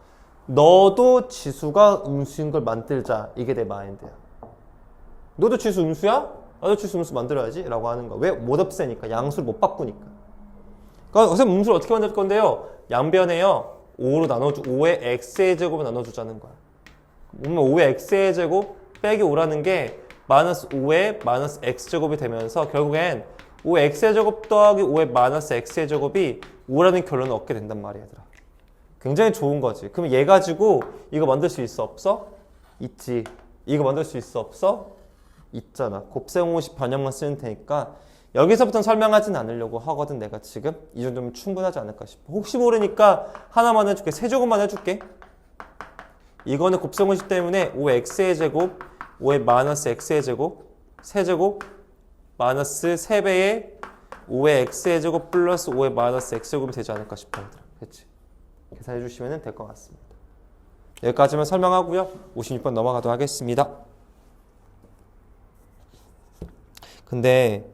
너도 지수가 음수인 걸 만들자. 이게 내 마인드야. 너도 지수 음수야? 나도 지수 음수 만들어야지 라고 하는 거야. 왜? 못 없애니까. 양수를 못 바꾸니까. 그러니까 선생님 음수를 어떻게 만들 건데요? 양변에요 5로 나눠주 5의 x의 제곱을 나눠주자는 거야. 그러면 5의 x의 제곱 빼기 5라는 게 마이너스 5의 마이너스 x제곱이 되면서 결국엔 5의 x의 제곱 더하기 5의 마이너스 x의 제곱이 5라는 결론을 얻게 된단 말이야 얘들아. 굉장히 좋은 거지. 그럼 얘 가지고 이거 만들 수 있어 없어? 있지. 이거 만들 수 있어 없어? 있잖아. 곱셈50 변형만 쓰면 되니까 여기서부터는 설명하진 않으려고 하거든 내가 지금. 이 정도면 충분하지 않을까 싶어. 혹시 모르니까 하나만 해줄게. 세제곱만 해줄게. 이거는 곱셈공식 때문에 5의 x의 제곱, 5의 마이너스 x의 제곱, 세제곱, 마이너스 3배의 5의 x의 제곱 플러스 5의 마이너스 x제곱이 되지 않을까 싶어요. 그렇지? 계산해 주시면 될 것 같습니다. 여기까지만 설명하고요. 56번 넘어가도록 하겠습니다. 근데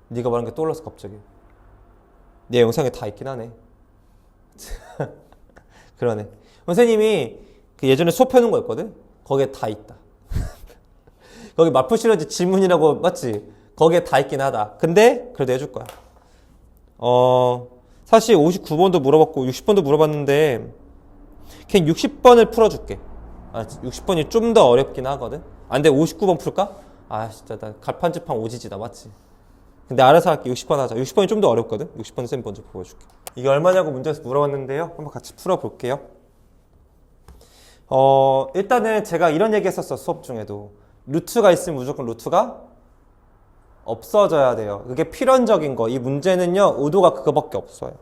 네가 말한 게 떠올랐어 갑자기. 내 영상에 다 있긴 하네. 그러네. 선생님이 그 예전에 수업해놓은 거였거든? 거기에 다 있다. 거기 마플 시리즈 지문이라고 맞지? 거기에 다 있긴 하다. 근데 그래도 해줄 거야. 사실 59번도 물어봤고 60번도 물어봤는데 그냥 60번을 풀어줄게. 60번이 좀 더 어렵긴 하거든. 근데 59번 풀까? 진짜 나 갈판지팡 오지지다 맞지? 근데 알아서 할게. 60번 하자. 60번이 좀 더 어렵거든. 60번 쌤 먼저 보여줄게. 이게 얼마냐고 문제에서 물어봤는데요. 한번 같이 풀어볼게요. 일단은 제가 이런 얘기 했었어. 수업 중에도. 루트가 있으면 무조건 루트가 없어져야 돼요. 그게 필연적인 거. 이 문제는요. 의도가 그거밖에 없어요.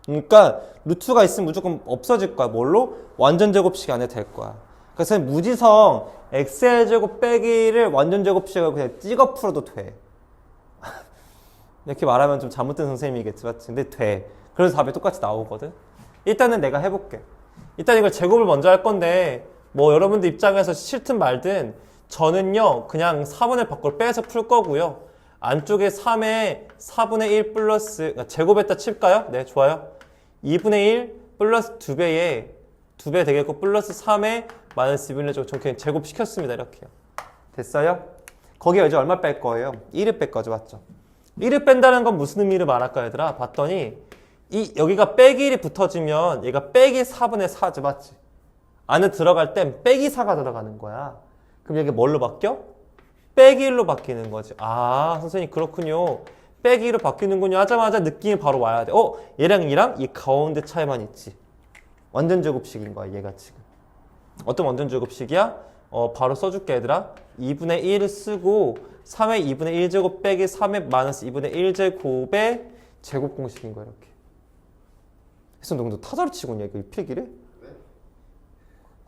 그러니까 루트가 있으면 무조건 없어질 거야. 뭘로? 완전 제곱식 안에 될 거야. 그래서 무지성 x의 제곱 빼기를 완전 제곱식으로 그냥 찍어 풀어도 돼. 이렇게 말하면 좀 잘못된 선생님이겠지, 맞지? 근데 돼. 그래서 답이 똑같이 나오거든. 일단은 내가 해볼게. 일단 이걸 제곱을 먼저 할 건데 뭐 여러분들 입장에서 싫든 말든 저는요 그냥 4분의 밖으로 빼서 풀 거고요. 안쪽에 3에 4분의 1 플러스 그러니까 제곱에다 칠까요? 네, 좋아요. 2분의 1 플러스 2배에 2배 되겠고 플러스 3에 마이너스 2분의 1 저 그냥 제곱시켰습니다. 이렇게요. 됐어요? 거기에 이제 얼마 뺄 거예요? 1을 뺄 거죠, 맞죠? 1을 뺀다는 건 무슨 의미를 말할까 얘들아? 봤더니 여기가 빼기 1이 붙어지면 얘가 빼기 4분의 4죠, 맞지? 안에 들어갈 땐 빼기 4가 들어가는 거야. 그럼 얘가 뭘로 바뀌어? 빼기 1로 바뀌는 거지. 선생님 그렇군요. 빼기 1로 바뀌는군요. 하자마자 느낌이 바로 와야 돼. 얘랑 이 가운데 차이만 있지. 완전 제곱식인 거야, 얘가 지금. 어떤 완전 제곱식이야? 바로 써줄게, 얘들아. 2분의 1을 쓰고 3의 2분의 1제곱 빼기 3의 마이너스 2분의 1제곱의 제곱 공식인 거야, 이렇게. 그래서 너 타자로 치고 있냐, 이거 필기를? 네?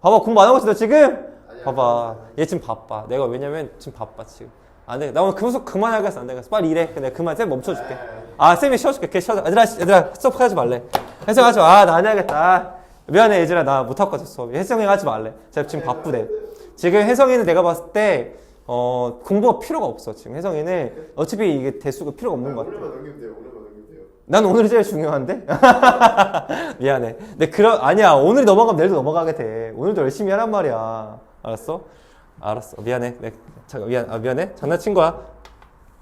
봐봐, 공부 안 하고 있어, 너 지금? 아니야, 봐봐. 얘 지금 바빠. 내가 왜냐면 지금 바빠, 지금. 안 돼. 나 오늘 그 수업 그만하겠어, 안 되겠어. 빨리 일해. 내가 그만, 쌤 멈춰줄게. 쌤이 쉬어줄게. 걔 쉬어줘. 얘들아, 수업 하지 말래. 혜성 하지 마. 나 안 해야겠다. 미안해, 얘들아. 나 못할 것 같아, 수업이. 혜성이 하지 말래. 제가 지금 바쁘대. 지금 혜성이는 내가 봤을 때, 공부가 필요가 없어. 지금 혜성이는 어차피 이게 대수가 필요가 없는 것 같아. 오늘만 넘기면 돼요. 난 오늘이 제일 중요한데? 미안해. 근데 아니야. 오늘이 넘어가면 내일도 넘어가게 돼. 오늘도 열심히 하란 말이야. 알았어? 알았어. 미안해. 미안해. 장난친 거야.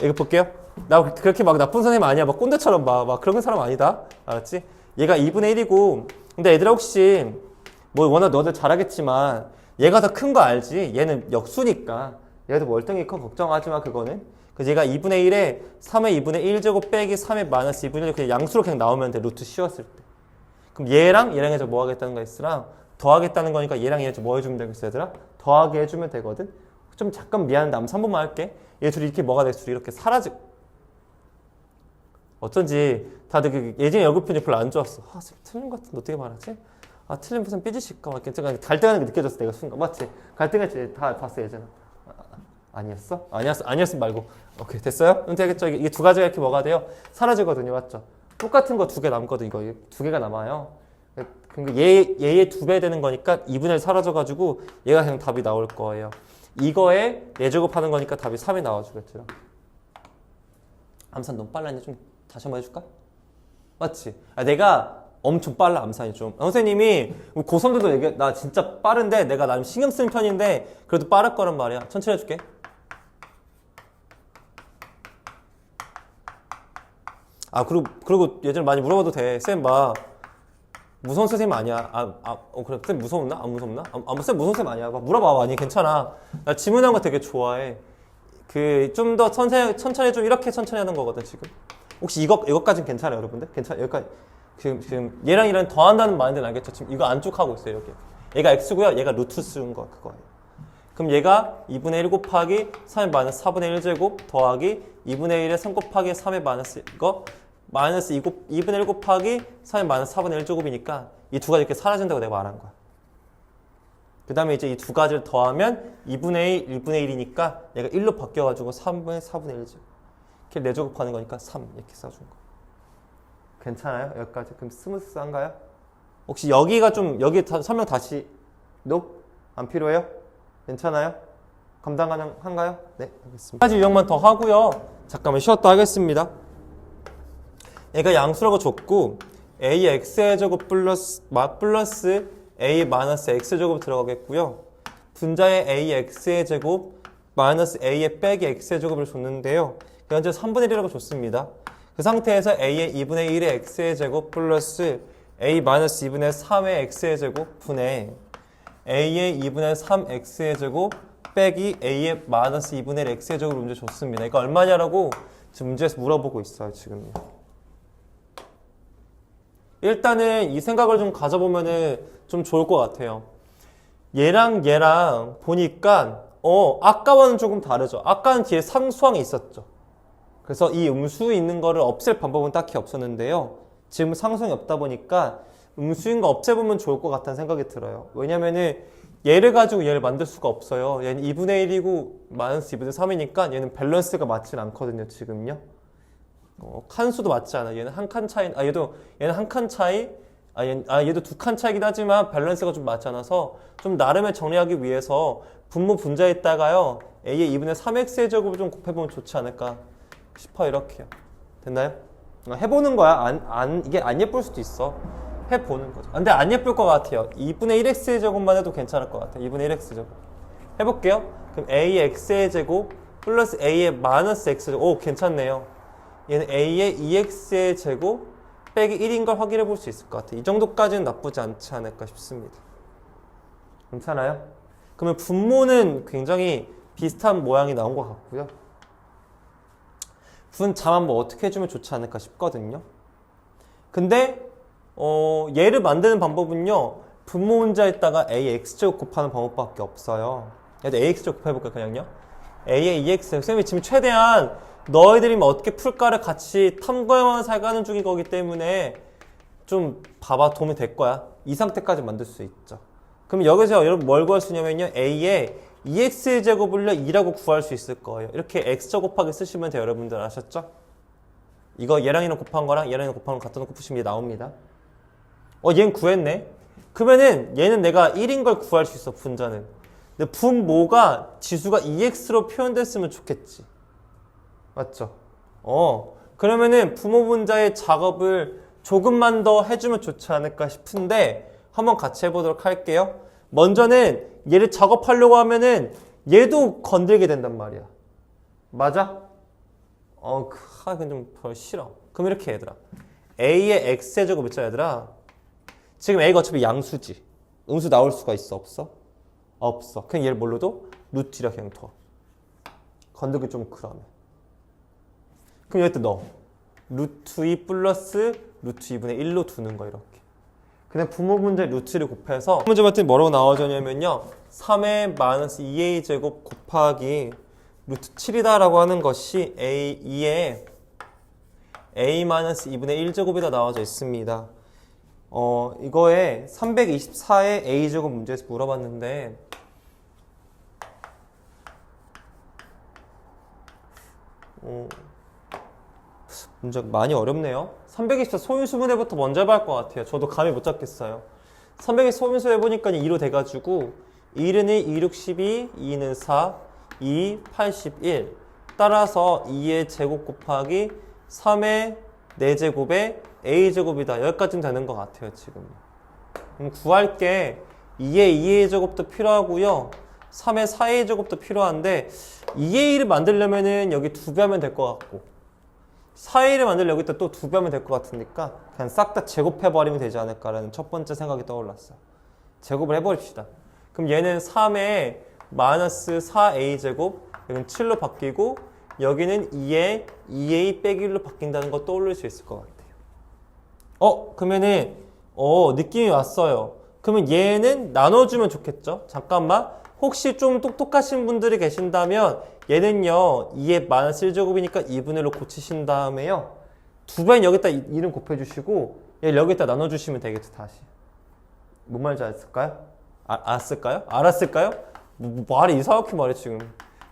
이거 볼게요. 나 그렇게 막 나쁜 선생님 아니야. 막 꼰대처럼 막 그런 사람 아니다. 알았지? 얘가 2분의 1이고. 근데 얘들아 혹시 뭐 워낙 너들 잘하겠지만 얘가 더 큰 거 알지? 얘는 역수니까. 얘도 월등히 커. 걱정하지 마, 그거는. 그래서 얘가 2분의 1에 3의 2분의 1제곱 빼기 3의 마이너스 2분의 1 그냥 양수로 그냥 나오면 돼. 루트 씌웠을 때. 그럼 얘랑 해서 뭐 하겠다는 거 있으랑 더하겠다는 거니까 얘랑 얘 뭐 해주면 되겠어, 얘들아? 더하게 해주면 되거든? 좀 잠깐 미안한데 아무 3번만 할게. 얘 둘이 이렇게 뭐가 돼? 둘이 이렇게 사라지고. 어쩐지 다들 그 예진이 얼굴 표정이 별로 안 좋았어. 틀린 것 같은데 어떻게 말하지? 틀린 무슨 삐지실까? 막 갈등하는 게 느껴졌어, 내가 순간. 맞지? 갈등했지? 다 봤어, 예전에. 아니었어? 아니었으면 말고. 오케이, 됐어요? 되겠죠? 이게 두 가지가 이렇게 뭐가 돼요? 사라지거든요, 맞죠? 똑같은 거 2개 남거든, 이거. 2개가 남아요. 그러니까 얘의 2배 되는 거니까 2분의 1 사라져가지고 얘가 그냥 답이 나올 거예요. 이거에 4제곱 하는 거니까 답이 3이 나와주겠죠. 암산 너무 빨랐냐? 좀 다시 한번 해줄까? 맞지? 내가 엄청 빨라, 암산이 좀. 선생님이 고3들도 나 진짜 빠른데 내가 나름 신경 쓰는 편인데 그래도 빠를 거란 말이야. 천천히 해줄게. 그리고 예전에 많이 물어봐도 돼. 쌤 봐. 무서운 선생님 아니야. 그래. 쌤 무서웠나? 안 무섭나? 쌤 무서운 쌤 아니야. 막 물어봐. 아니, 괜찮아. 나 질문하는 거 되게 좋아해. 좀 더 천천히 좀 이렇게 천천히 하는 거거든, 지금. 혹시 이것까진 괜찮아요, 여러분들? 여기까지. 지금 얘랑 더한다는 마인드는 알겠죠? 지금 이거 안쪽 하고 있어요, 이렇게. 얘가 x고요. 얘가 루트 쓰는 거, 그거예요. 그럼 얘가 2분의 1 곱하기 3의 마이너스 4분의 1제곱 더하기 2분의 1에 3 곱하기 3의 마이너스 이거 마이너스 2분의 1 곱하기 3의 마이너스 4분의 1제곱이니까 이 두 가지 이렇게 사라진다고 내가 말한 거야. 그 다음에 이제 이 두 가지를 더하면 2분의 1, 1분의 1이니까 얘가 1로 바뀌어가지고 3분의 4분의 1죠. 이렇게 4제곱하는 거니까 3 이렇게 써준 거. 괜찮아요? 여기까지. 그럼 스무스한가요? 혹시 여기가 좀 여기 설명 다시 안 필요해요? 괜찮아요? 감당 가능한가요? 네, 알겠습니다. 한 가지 유형만 더 하고요. 잠깐만 쉬었다 하겠습니다. 얘가 양수라고 줬고 ax의 제곱 플러스 a 마이너스 x제곱 들어가겠고요. 분자의 ax의 제곱 마이너스 a의 빼기 x의 제곱을 줬는데요. 현재 3분의 1이라고 줬습니다. 그 상태에서 a의 2분의 1의 x의 제곱 플러스 a 마이너스 2분의 3의 x의 제곱 분의 a의 2분의 3 x의 제곱 빼기 a의 마이너스 2분의 1 x의 제곱을 문제 줬습니다. 이거 얼마냐라고 지금 문제에서 물어보고 있어요. 지금요. 일단은 이 생각을 좀 가져보면은 좀 좋을 것 같아요. 얘랑 보니까 아까와는 조금 다르죠. 아까는 뒤에 상수항이 있었죠. 그래서 이 음수 있는 거를 없앨 방법은 딱히 없었는데요. 지금 상수항이 없다 보니까 음수인 거 없애보면 좋을 것 같다는 생각이 들어요. 왜냐면은 얘를 가지고 얘를 만들 수가 없어요. 얘는 2분의 1이고 마이너스 2분의 3이니까 얘는 밸런스가 맞진 않거든요. 지금요. 칸수도 맞지 않아. 얘는 한 칸 차이, 얘는 한 칸 차이, 얘도 두 칸 차이긴 하지만 밸런스가 좀 맞지 않아서 좀 나름의 정리하기 위해서 분모 분자에다가요, a의 2분의 3x의 제곱을 좀 곱해보면 좋지 않을까 싶어. 이렇게요. 됐나요? 해보는 거야. 이게 안 예쁠 수도 있어. 해보는 거죠. 근데 안 예쁠 것 같아요. 2분의 1x의 제곱만 해도 괜찮을 것 같아요. 2분의 1x 제곱. 해볼게요. 그럼 ax의 제곱 플러스 a의 마이너스 x제곱. 오, 괜찮네요. 얘는 a의 2x의 제곱 빼기 1인 걸 확인해 볼 수 있을 것 같아요. 이 정도까지는 나쁘지 않지 않을까 싶습니다. 괜찮아요? 그러면 분모는 굉장히 비슷한 모양이 나온 것 같고요. 분자만 뭐 어떻게 해주면 좋지 않을까 싶거든요. 근데 얘를 만드는 방법은요, 분모 분자에다가 ax제곱 곱하는 방법밖에 없어요. 얘도 ax제곱 곱해볼까요? 그냥요. a의 2x, 선생님이 지금 최대한 너희들이 어떻게 풀까를 같이 탐구해만 살가는 중인 거기 때문에 좀 봐봐, 도움이 될 거야. 이 상태까지 만들 수 있죠. 그럼 여기서 여러분 뭘 구할 수 있냐면요, a의 2x의 제곱을 2라고 구할 수 있을 거예요. 이렇게 x제곱 곱하기 쓰시면 돼요. 여러분들 아셨죠? 이거 얘랑 얘랑 곱한 거랑 얘랑 얘랑 곱한 거 갖다 놓고 푸시면 나옵니다. 얘는 구했네. 그러면은 얘는 내가 1인 걸 구할 수 있어. 분자는. 근데 분모가 지수가 2x로 표현됐으면 좋겠지. 맞죠? 그러면은 부모 분자의 작업을 조금만 더 해주면 좋지 않을까 싶은데 한번 같이 해보도록 할게요. 먼저는 얘를 작업하려고 하면은 얘도 건들게 된단 말이야. 맞아? 그건 좀 별 싫어. 그럼 이렇게 얘들아, a의 x의 제곱 있죠 얘들아? 지금 a가 어차피 양수지. 음수 나올 수가 있어 없어? 없어. 그냥 얘를 뭘로 둬? 루트라 그냥 둬. 건들기 좀 그러네. 그럼 여기다 넣어. 루트 2 플러스 루트 2분의 1로 두는 거 이렇게. 그냥 부모 분자의 루트를 곱해서 문제 봤더니 뭐라고 나와주냐면요, 3의 마이너스 2a 제곱 곱하기 루트 7이다 라고 하는 것이 a2의 a 마이너스 2분의 1 제곱이다 나와져 있습니다. 이거에 324의 a 제곱 문제에서 물어봤는데 문제 많이 어렵네요. 324 소인수분해부터 먼저 해볼 것 같아요. 저도 감이 못 잡겠어요. 324 소인수 해보니까 2로 돼가지고 1은 1, 2, 6, 12, 2는 4, 2, 81. 따라서 2의 제곱 곱하기 3의 4제곱의 a제곱이다. 여기까지는 되는 것 같아요. 지금. 그럼 구할 게 2의 2의 제곱도 필요하고요. 3의 4의 제곱도 필요한데 2의 1을 만들려면은 여기 2배 하면 될 것 같고 4의 1을 만들려고 했다 또 2배 하면 될 것 같으니까 그냥 싹 다 제곱해버리면 되지 않을까라는 첫 번째 생각이 떠올랐어요. 제곱을 해버립시다. 그럼 얘는 3의 마이너스 4a 제곱, 여기는 7로 바뀌고 여기는 2의 2a 빼기 1로 바뀐다는 거 떠올릴 수 있을 것 같아요. 그러면은 느낌이 왔어요. 그러면 얘는 나눠주면 좋겠죠? 잠깐만. 혹시 좀 똑똑하신 분들이 계신다면 얘는요 2의 마이너스 1제곱이니까 2분의 1로 고치신 다음에요 2배는 여기다 1은 곱해주시고 얘를 여기다 나눠주시면 되겠죠. 다시 뭔 말인지 아실까요? 알았을까요? 알았을까요? 말이 이상하게 말해 지금.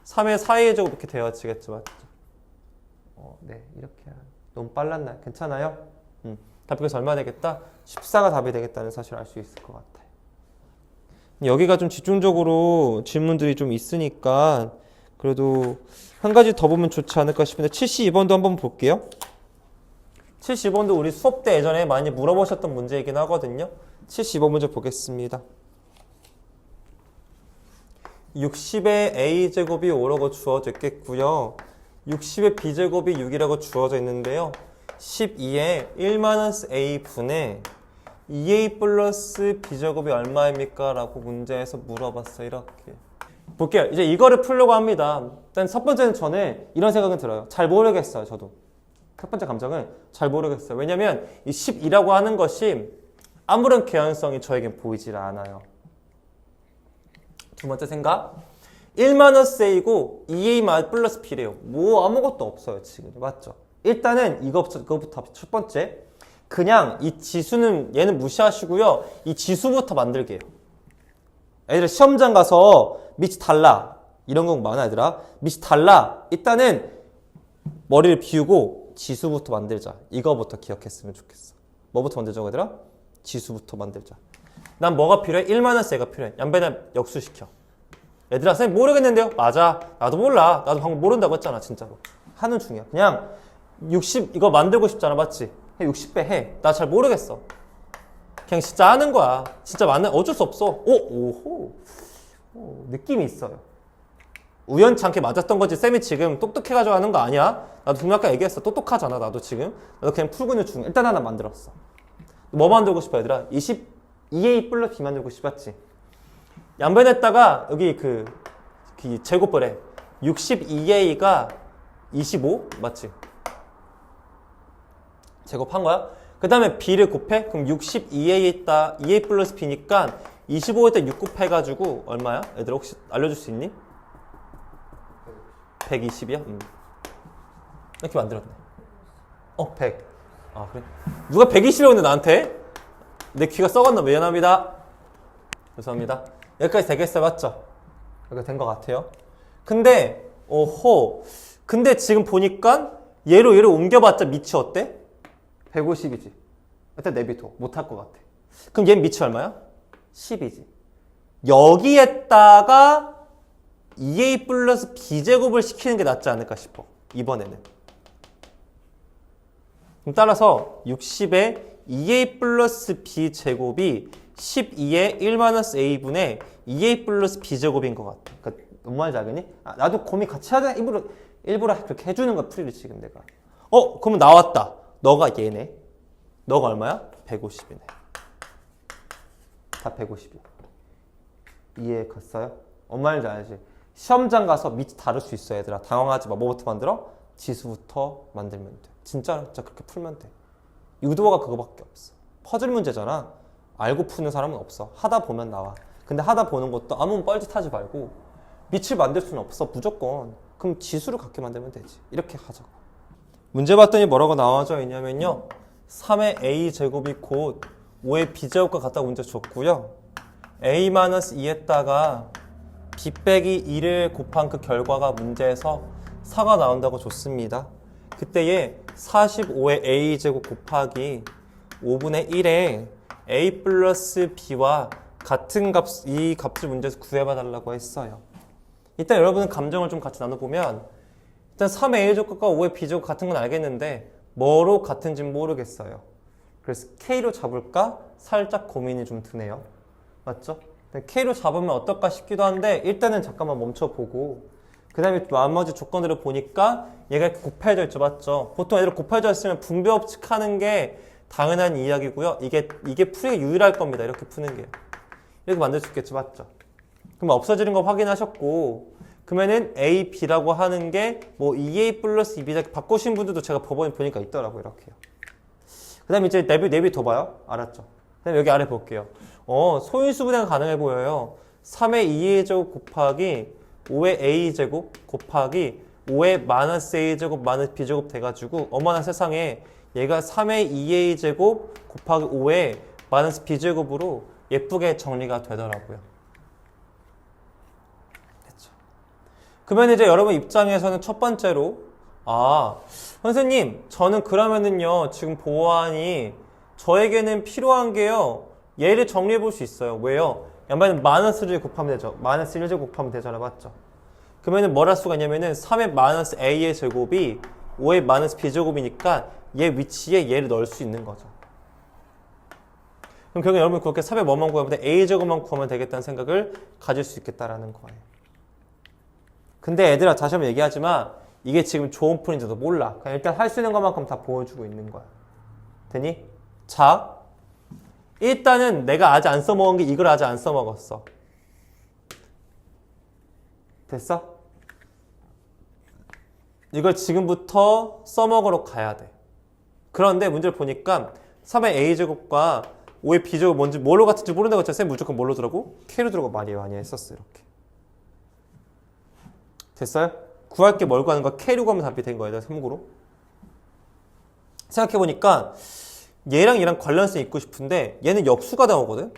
3의 4의 제곱 이렇게 되어지겠죠, 맞죠? 네, 이렇게 너무 빨랐나요? 괜찮아요? 답이 그래서 얼마 되겠다? 14가 답이 되겠다는 사실을 알 수 있을 것 같아요. 여기가 좀 집중적으로 질문들이 좀 있으니까 그래도 한 가지 더 보면 좋지 않을까 싶은데 72번도 한번 볼게요. 72번도 우리 수업 때 예전에 많이 물어보셨던 문제이긴 하거든요. 75 문제 보겠습니다. 60의 a제곱이 5라고 주어져 있겠고요. 60의 b제곱이 6이라고 주어져 있는데요. 12에 1-a 분의 2a 플러스 b제곱이 얼마입니까? 라고 문제에서 물어봤어요. 이렇게 볼게요. 이제 이거를 풀려고 합니다. 일단 첫 번째는 저는 이런 생각은 들어요. 잘 모르겠어요. 저도 첫 번째 감정은 잘 모르겠어요. 왜냐면 이 12라고 하는 것이 아무런 개연성이 저에겐 보이질 않아요. 두 번째 생각, 1-a이고 2a 플러스 b래요. 뭐 아무것도 없어요 지금. 맞죠? 일단은 이거부터 첫 번째, 그냥 이 지수는 얘는 무시하시고요. 이 지수부터 만들게요. 애들아 시험장 가서 밑이 달라 이런 거 많아. 얘들아 밑이 달라. 일단은 머리를 비우고 지수부터 만들자. 이거부터 기억했으면 좋겠어. 뭐부터 만들자고 얘들아? 지수부터 만들자. 난 뭐가 필요해? 1-a가 필요해. 양변에 역수시켜. 얘들아 선생님 모르겠는데요? 맞아. 나도 몰라. 나도 방금 모른다고 했잖아. 진짜로. 하는 중이야. 그냥 60 이거 만들고 싶잖아. 맞지? 60배 해. 나 잘 모르겠어. 그냥 진짜 하는 거야. 진짜 맞는 어쩔 수 없어. 오호. 느낌이 있어요. 우연치 않게 맞았던 거지. 쌤이 지금 똑똑해가지고 하는 거 아니야? 나도 분명 아까 얘기했어. 똑똑하잖아. 나도 지금. 나도 그냥 풀고 있는 중. 일단 하나 만들었어. 뭐 만들고 싶어 얘들아? 22a 플러스 b 만들고 싶었지. 양변에다가 여기 그 제곱벌에 62a가 25 맞지? 제곱한 거야. 그 다음에 b를 곱해? 그럼 62a에 있다 2a 플러스 b니까 25에다 6 곱해가지고 얼마야? 얘들아 혹시 알려줄 수 있니? 120이야? 이렇게 만들었네. 100. 아 그래? 누가 120이라고 했는데 나한테? 내 귀가 썩었나? 미안합니다. 죄송합니다. 여기까지 되겠어요? 맞죠? 여기까지 된 것 같아요. 근데 근데 지금 보니까 얘를 옮겨봤자 밑이 어때? 150이지. 일단 내비둬. 못할 것 같아. 그럼 얘는 밑이 얼마야? 10이지. 여기에다가 2a 플러스 b제곱을 시키는 게 낫지 않을까 싶어. 이번에는. 그럼 따라서 60에 2a 플러스 b제곱이 12에 1-a분의 2a 플러스 b제곱인 것 같아. 그러니까 뭔 말인지 알겠니? 나도 고민 같이 하자. 일부러 그렇게 해주는 거야. 풀이를 지금 내가. 그러면 나왔다. 너가 얘네. 너가 얼마야? 150이네. 다 150이야. 이해 갔어요? 뭔 말인지 알지? 시험장 가서 밑이 다를 수 있어 얘들아. 당황하지 마. 뭐부터 만들어? 지수부터 만들면 돼. 진짜 그렇게 풀면 돼. 유도가 그거밖에 없어. 퍼즐 문제잖아. 알고 푸는 사람은 없어. 하다 보면 나와. 근데 하다 보는 것도 아무 뻘짓하지 말고 밑을 만들 수는 없어. 무조건. 그럼 지수를 갖게 만들면 되지. 이렇게 하자고. 문제 봤더니 뭐라고 나와져 있냐면요. 3의 a제곱이 곧 5의 b제곱과 같다고 문제 줬고요. a-2에다가 b 빼기 2를 곱한 그 결과가 문제에서 4가 나온다고 줬습니다. 그때에 45의 a제곱 곱하기 5분의 1에 a 플러스 b와 같은 이 값을 문제에서 구해봐 달라고 했어요. 일단 여러분은 감정을 좀 같이 나눠보면 일단 3의 a제곱과 5의 b제곱 같은 건 알겠는데 뭐로 같은지는 모르겠어요. 그래서 k로 잡을까? 살짝 고민이 좀 드네요. 맞죠? k로 잡으면 어떨까 싶기도 한데 일단은 잠깐만 멈춰보고 그 다음에 나머지 조건들을 보니까 얘가 이렇게 곱해져 있죠. 맞죠? 보통 애들 곱해져 있으면 분배법칙 하는 게 당연한 이야기고요. 이게 풀이가 유일할 겁니다. 이렇게 푸는 게. 이렇게 만들 수 있겠죠. 맞죠? 그럼 없어지는 거 확인하셨고 그러면은 A, B라고 하는 게 뭐 2A 플러스 2B 바꾸신 분들도 제가 법원에 보니까 있더라고요. 이렇게요. 그 다음에 이제 내비 더 봐요. 알았죠? 그 다음에 여기 아래 볼게요. 소인수분해가 가능해 보여요. 3의 2A 제곱 곱하기 5의 A 제곱 곱하기 5의 마이너스 A 제곱 마이너스 B 제곱 돼가지고 어머나 세상에 얘가 3의 2A 제곱 곱하기 5의 마이너스 B 제곱으로 예쁘게 정리가 되더라고요. 됐죠. 그러면 이제 여러분 입장에서는 첫 번째로 선생님 저는 그러면은요 지금 보안이 저에게는 필요한 게요 얘를 정리해 볼 수 있어요. 왜요? 양반은 마이너스를 곱하면 되죠. 마이너스 1제 곱하면 되잖아. 맞죠? 그러면은 뭘 할 수가 있냐면은 3의 마이너스 a의 제곱이 5의 마이너스 b제곱이니까 얘 위치에 얘를 넣을 수 있는 거죠. 그럼 결국 여러분 그렇게 3의 뭐만 구하면 돼? a제곱만 구하면 되겠다는 생각을 가질 수 있겠다라는 거예요. 근데 얘들아 다시 한번 얘기하지만 이게 지금 좋은 풀인지도 몰라. 그냥 일단 할 수 있는 것만큼 다 보여주고 있는 거야. 되니? 자, 일단은 내가 아직 안 써먹은 게 이걸 아직 안 써먹었어. 됐어? 이걸 지금부터 써먹으러 가야 돼. 그런데 문제를 보니까 3의 a제곱과 5의 b제곱 뭔지 뭘로 같은지 모른다고 했잖아. 쌤 무조건 뭘로 들어가고? k로 들어가고 많이 했었어. 이렇게. 됐어요? 구할 게 뭘 구하는 거야? k로 가면 답이 된 거야. 3구로. 생각해보니까 얘랑 얘랑 관련성 있고 싶은데 얘는 역수가 나오거든?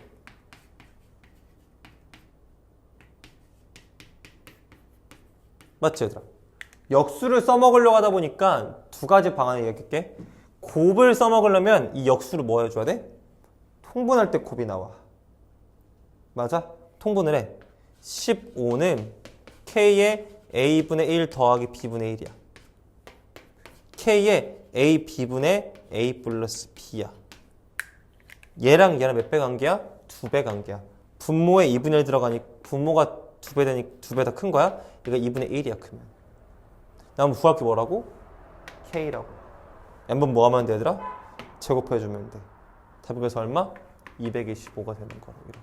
맞지 얘들아? 역수를 써먹으려고 하다 보니까 두 가지 방안을 얘기할게. 곱을 써먹으려면 이 역수를 뭐 해줘야 돼? 통분할 때 곱이 나와. 맞아? 통분을 해. 15는 k의 a분의 1 더하기 b분의 1이야. k의 a b분의 a 플러스 b야. 얘랑 얘랑 몇 배 관계야? 2배 관계야. 분모에 2분의 1 들어가니 분모가 2배 되니 2배 더 큰 거야? 이거 2분의 1이야 크면. 다음 구할 게 뭐라고? k라고. n번 뭐 하면 돼 얘들아? 제곱해주면 돼. 답이 그래서 얼마? 225가 되는 거라 이렇게.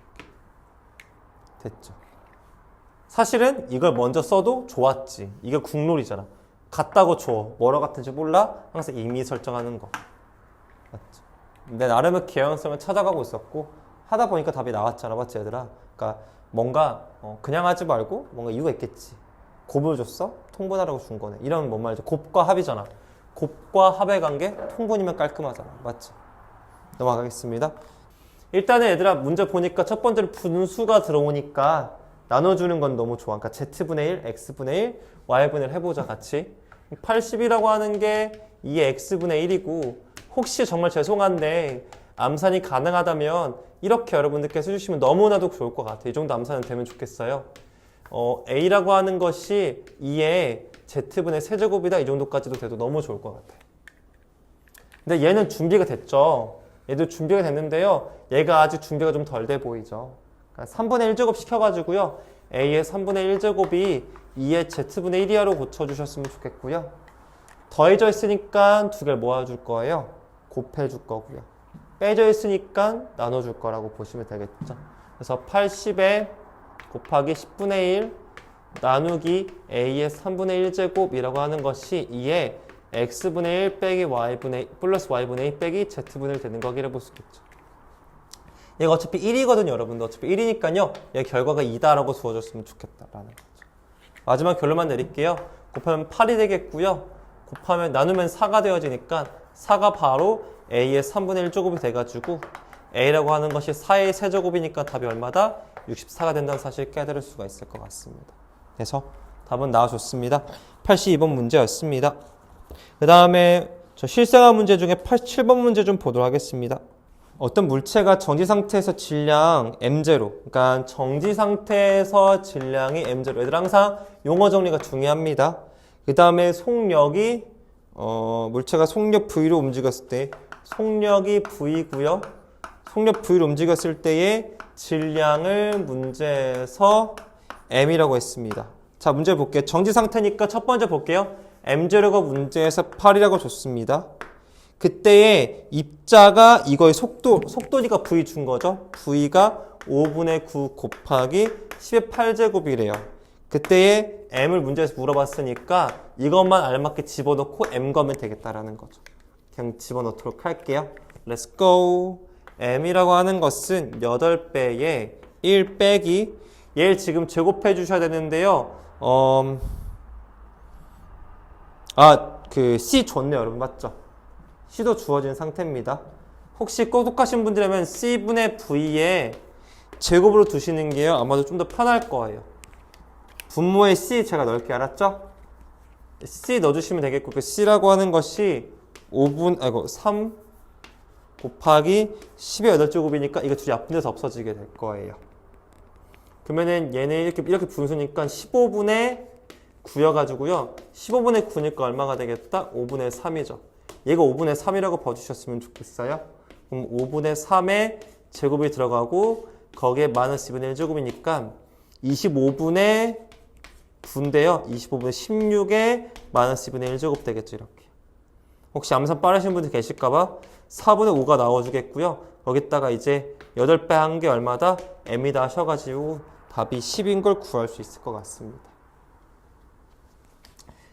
됐죠. 사실은 이걸 먼저 써도 좋았지. 이게 국룰이잖아. 같다고 줘. 뭐라 같은지 몰라? 항상 이미 설정하는 거. 맞죠? 근데 나름의 개연성을 찾아가고 있었고 하다 보니까 답이 나왔잖아. 맞지 얘들아? 그러니까 뭔가 그냥 하지 말고 뭔가 이유가 있겠지. 곱을 줬어? 통분하라고 준 거네. 이런 뭔 말이죠? 곱과 합이잖아. 곱과 합의 관계? 통분이면 깔끔하잖아. 맞지? 넘어가겠습니다. 일단은 얘들아 문제 보니까 첫 번째로 분수가 들어오니까 나눠주는 건 너무 좋아. 그러니까 z분의 1, x분의 1, y분의 1 해보자 같이. 80이라고 하는 게 2의 x분의 1이고 혹시 정말 죄송한데 암산이 가능하다면 이렇게 여러분들께서 해주시면 너무나도 좋을 것 같아요. 이 정도 암산은 되면 좋겠어요. a라고 하는 것이 2의 z분의 세제곱이다. 이 정도까지도 돼도 너무 좋을 것 같아요. 근데 얘는 준비가 됐죠. 얘도 준비가 됐는데요. 얘가 아직 준비가 좀 덜 돼 보이죠. 3분의 1제곱 시켜가지고요. a의 3분의 1제곱이 2의 z분의 1이하로 고쳐주셨으면 좋겠고요. 더해져 있으니까 두 개를 모아줄 거예요. 곱해줄 거고요. 빼져 있으니까 나눠줄 거라고 보시면 되겠죠. 그래서 80에 곱하기 10분의 1 나누기 a의 3분의 1제곱이라고 하는 것이 2의 x분의 1 빼기 y분의 플러스 y분의 2 빼기 z분의 1 되는 거기를 볼 수 있겠죠. 얘가 어차피 1이거든요, 여러분들. 어차피 1이니까요. 얘 결과가 2다라고 주어졌으면 좋겠다라는 거죠. 마지막 결론만 내릴게요. 곱하면 8이 되겠고요. 곱하면 나누면 4가 되어지니까 4가 바로 a의 3분의 1제곱이 돼가지고 a라고 하는 것이 4의 세제곱이니까 답이 얼마다? 64가 된다는 사실을 깨달을 수가 있을 것 같습니다. 그래서 답은 나와줬습니다. 82번 문제였습니다. 그 다음에 저 실생활 문제 중에 87번 문제 좀 보도록 하겠습니다. 어떤 물체가 정지 상태에서 질량 m0, 그러니까 정지 상태에서 질량이 m0. 얘들 항상 용어 정리가 중요합니다. 그 다음에 속력이 물체가 속력 v로 움직였을 때 속력이 v고요. 속력 v로 움직였을 때의 질량을 문제에서 m이라고 했습니다. 자, 문제 볼게요. 정지 상태니까 첫 번째 볼게요. m0가 문제에서 8이라고 줬습니다. 그때의 입자가 이거의 속도니까 v 준 거죠. v가 5분의 9 곱하기 10의 8제곱이래요. 그때의 m을 문제에서 물어봤으니까 이것만 알맞게 집어넣고 m 거면 되겠다라는 거죠. 그냥 집어넣도록 할게요. Let's go. m이라고 하는 것은 8배의 1 빼기 얘를 지금 제곱해 주셔야 되는데요. C 줬네요, 여러분. 맞죠? C도 주어진 상태입니다. 혹시 똑똑하신 분들이라면 C분의 V에 제곱으로 두시는 게요. 아마도 좀 더 편할 거예요. 분모에 C 제가 넣을게 알았죠? C 넣어주시면 되겠고 그 C라고 하는 것이 3 곱하기 10의 8제곱이니까 이거 둘이 앞분에서 없어지게 될 거예요. 그러면은 얘네 이렇게 분수니까 15분의 9여가지고요. 15분의 9니까 얼마가 되겠다? 5분의 3이죠. 얘가 5분의 3이라고 봐주셨으면 좋겠어요. 그럼 5분의 3의 제곱이 들어가고 거기에 마이너스 2분의 1제곱이니까 25분의 9인데요. 25분의 16에 마이너스 2분의 1제곱 되겠죠. 이렇게. 혹시 암산 빠르신 분들 계실까봐 4분의 5가 나와주겠고요. 거기다가 이제 8배 한 게 얼마다? m이다 하셔가지고 답이 10인 걸 구할 수 있을 것 같습니다.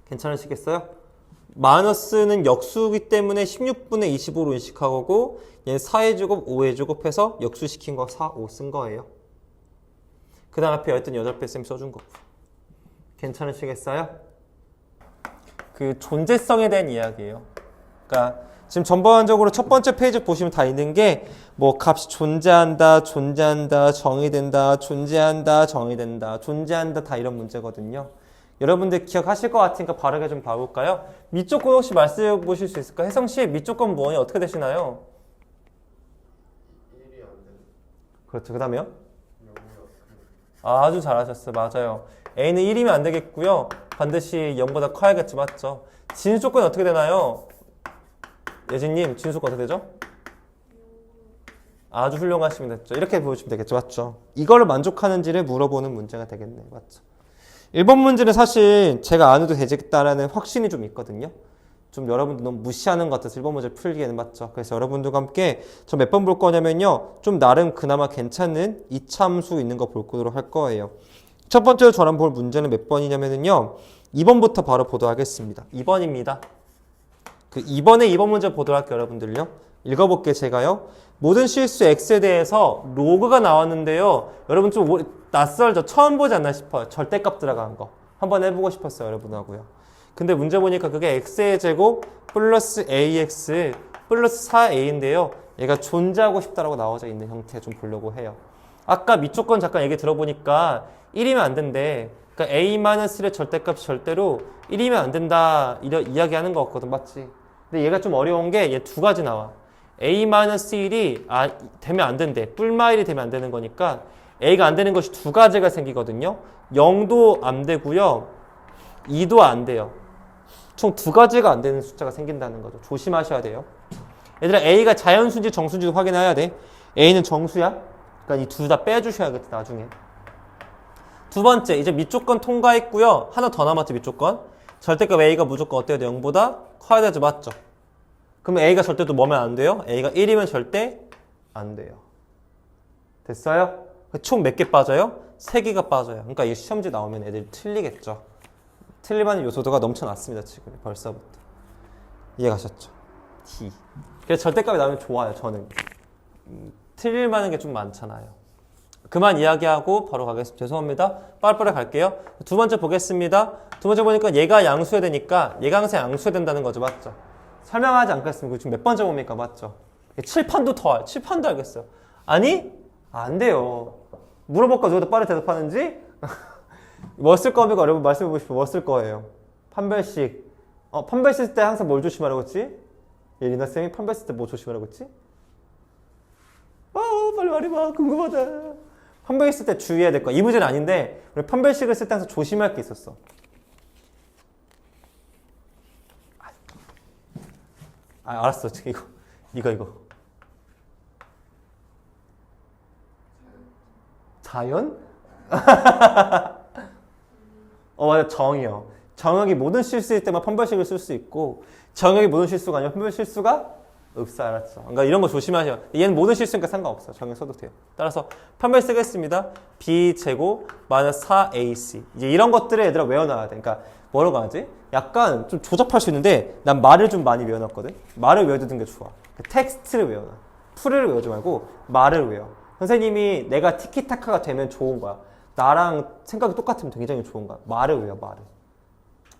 괜찮으시겠어요? 마이너스는 역수이기 때문에 16분의 25로 인식하고 얘는 4의 제곱, 5의 제곱 해서 역수시킨 거 4, 5 쓴 거예요. 그 다음 앞에 여튼 8배 쌤이 써준 거고. 괜찮으시겠어요? 그 존재성에 대한 이야기예요. 그러니까 지금 전반적으로 첫 번째 페이지 보시면 다 있는 게 뭐 값이 존재한다, 정의된다, 존재한다, 정의된다, 존재한다 다 이런 문제거든요. 여러분들 기억하실 것 같으니까 바르게 좀 봐볼까요? 밑조건 혹시 말씀해 보실 수 있을까요? 혜성씨 밑조건 뭐니 어떻게 되시나요? 1이 안 되는. 그렇죠. 그 다음에요? 0이요. 아주 잘하셨어요. 맞아요. A는 1이면 안 되겠고요. 반드시 0보다 커야겠죠. 맞죠? 진수조건이 어떻게 되나요? 예진님 진수조건 어떻게 되죠? 아주 훌륭하시면 됐죠. 이렇게 보시면 되겠죠. 맞죠? 이걸 만족하는지를 물어보는 문제가 되겠네요. 맞죠? 1번 문제는 사실 제가 안 해도 되겠다라는 확신이 좀 있거든요. 좀 여러분들 너무 무시하는 것 같아서 1번 문제 풀기에는 맞죠. 그래서 여러분들과 함께 저 몇 번 볼 거냐면요. 좀 나름 그나마 괜찮은 이참수 있는 거 볼 거로 할 거예요. 첫 번째로 저랑 볼 문제는 몇 번이냐면요. 2번부터 바로 보도록 하겠습니다. 2번입니다. 그 2번에 2번 문제 보도록 할게요. 여러분들요. 읽어볼게요. 제가요. 모든 실수 x에 대해서 로그가 나왔는데요. 여러분 좀 낯설죠? 처음 보지 않나 싶어요. 절대값 들어간 거. 한번 해보고 싶었어요. 여러분하고요. 근데 문제 보니까 그게 x의 제곱 플러스 ax 플러스 4a인데요. 얘가 존재하고 싶다라고 나와져 있는 형태 좀 보려고 해요. 아까 밑조건 잠깐 얘기 들어보니까 1이면 안 된대. 그러니까 a-의 절대값이 절대로 1이면 안 된다 이야기하는 거 같거든. 맞지? 근데 얘가 좀 어려운 게 얘 두 가지 나와. a-1이 되면 안 된대. 뿔마1이 되면 안 되는 거니까 a가 안 되는 것이 두 가지가 생기거든요. 0도 안 되고요. 2도 안 돼요. 총 두 가지가 안 되는 숫자가 생긴다는 거죠. 조심하셔야 돼요. 얘들아 a가 자연수인지 정수인지 확인해야 돼. a는 정수야. 그러니까 이 둘 다 빼주셔야겠다. 나중에. 두 번째 이제 밑조건 통과했고요. 하나 더 남았죠. 밑조건. 절대값 a가 무조건 어때야 돼? 0보다 커야 되죠. 맞죠? 그럼 a가 절대 또 뭐면 안 돼요? a가 1이면 절대 안 돼요. 됐어요? 총 몇 개 빠져요? 3개가 빠져요. 그러니까 이 시험지 나오면 애들이 틀리겠죠. 틀릴만한 요소도가 넘쳐났습니다. 지금 벌써부터. 이해가셨죠? T. 그래서 절대값이 나오면 좋아요. 저는. 틀릴만한 게 좀 많잖아요. 그만 이야기하고 바로 가겠습니다. 죄송합니다. 빠르빠르 갈게요. 두 번째 보겠습니다. 두 번째 보니까 얘가 양수해야 되니까 얘가 항상 양수해야 된다는 거죠. 맞죠? 설명하지 않겠습니다. 지금 몇 번째 봅니까? 맞죠? 칠판도 더, 칠판도 알겠어요. 아니? 안 돼요. 물어볼까? 누가 더 빠르게 대답하는지? 뭐 쓸 겁니까? 여러분 말씀해 보십시오. 뭐 쓸 거예요? 판별식. 판별 쓸 때 항상 뭘 조심하라고 했지? 예리나쌤이 판별 쓸 때 뭐 조심하라고 했지? 빨리 말해봐. 궁금하다. 판별 쓸 때 주의해야 될 거야. 이 문제는 아닌데 우리 판별식을 쓸 때 항상 조심할 게 있었어. 알았어. 이거. 자연? 맞아. 정의요. 정의이 모든 실수일 때만 판별식을 쓸 수 있고 정의이 모든 실수가 아니면 판별 실수가 없어. 알았어. 그러니까 이런 거 조심하셔. 얘는 모든 실수니까 상관없어. 정의 써도 돼요. 따라서 판별 쓰겠습니다. b제곱 마이너스 4ac. 이제 이런 것들을 얘들아 외워놔야 돼. 그러니까 뭐라고 하지? 약간 좀 조잡할 수 있는데 난 말을 좀 많이 외워놨거든. 말을 외워두는 게 좋아. 텍스트를 외워놔. 풀을 외우지 말고 말을 외워. 선생님이 내가 티키타카가 되면 좋은 거야. 나랑 생각이 똑같으면 굉장히 좋은 거야. 말을 외워. 말을.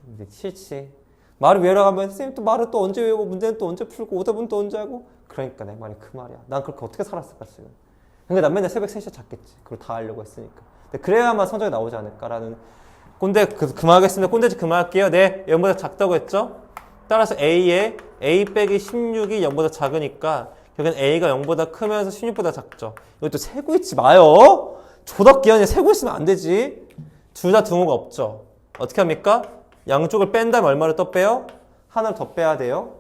근데 싫지. 말을 외우라고 하면 선생님 또 말을 또 언제 외우고 문제는 또 언제 풀고 오답은 또 언제 하고. 그러니까 내 말이 그 말이야. 난 그렇게 어떻게 살았을까 지금. 그러니까 난 맨날 새벽 3시에 잤겠지. 그걸 다 하려고 했으니까. 근데 그래야만 성적이 나오지 않을까라는 꼰대 그만하겠습니다. 꼰대지 그만할게요. 네, 0보다 작다고 했죠. 따라서 A에 A 빼기 16이 0보다 작으니까 결국엔 A가 0보다 크면서 16보다 작죠. 이것도 세고 있지 마요. 조덕기현이 세고 있으면 안 되지. 둘 다 등호가 없죠. 어떻게 합니까? 양쪽을 뺀 다음에 얼마를 더 빼요? 하나를 더 빼야 돼요.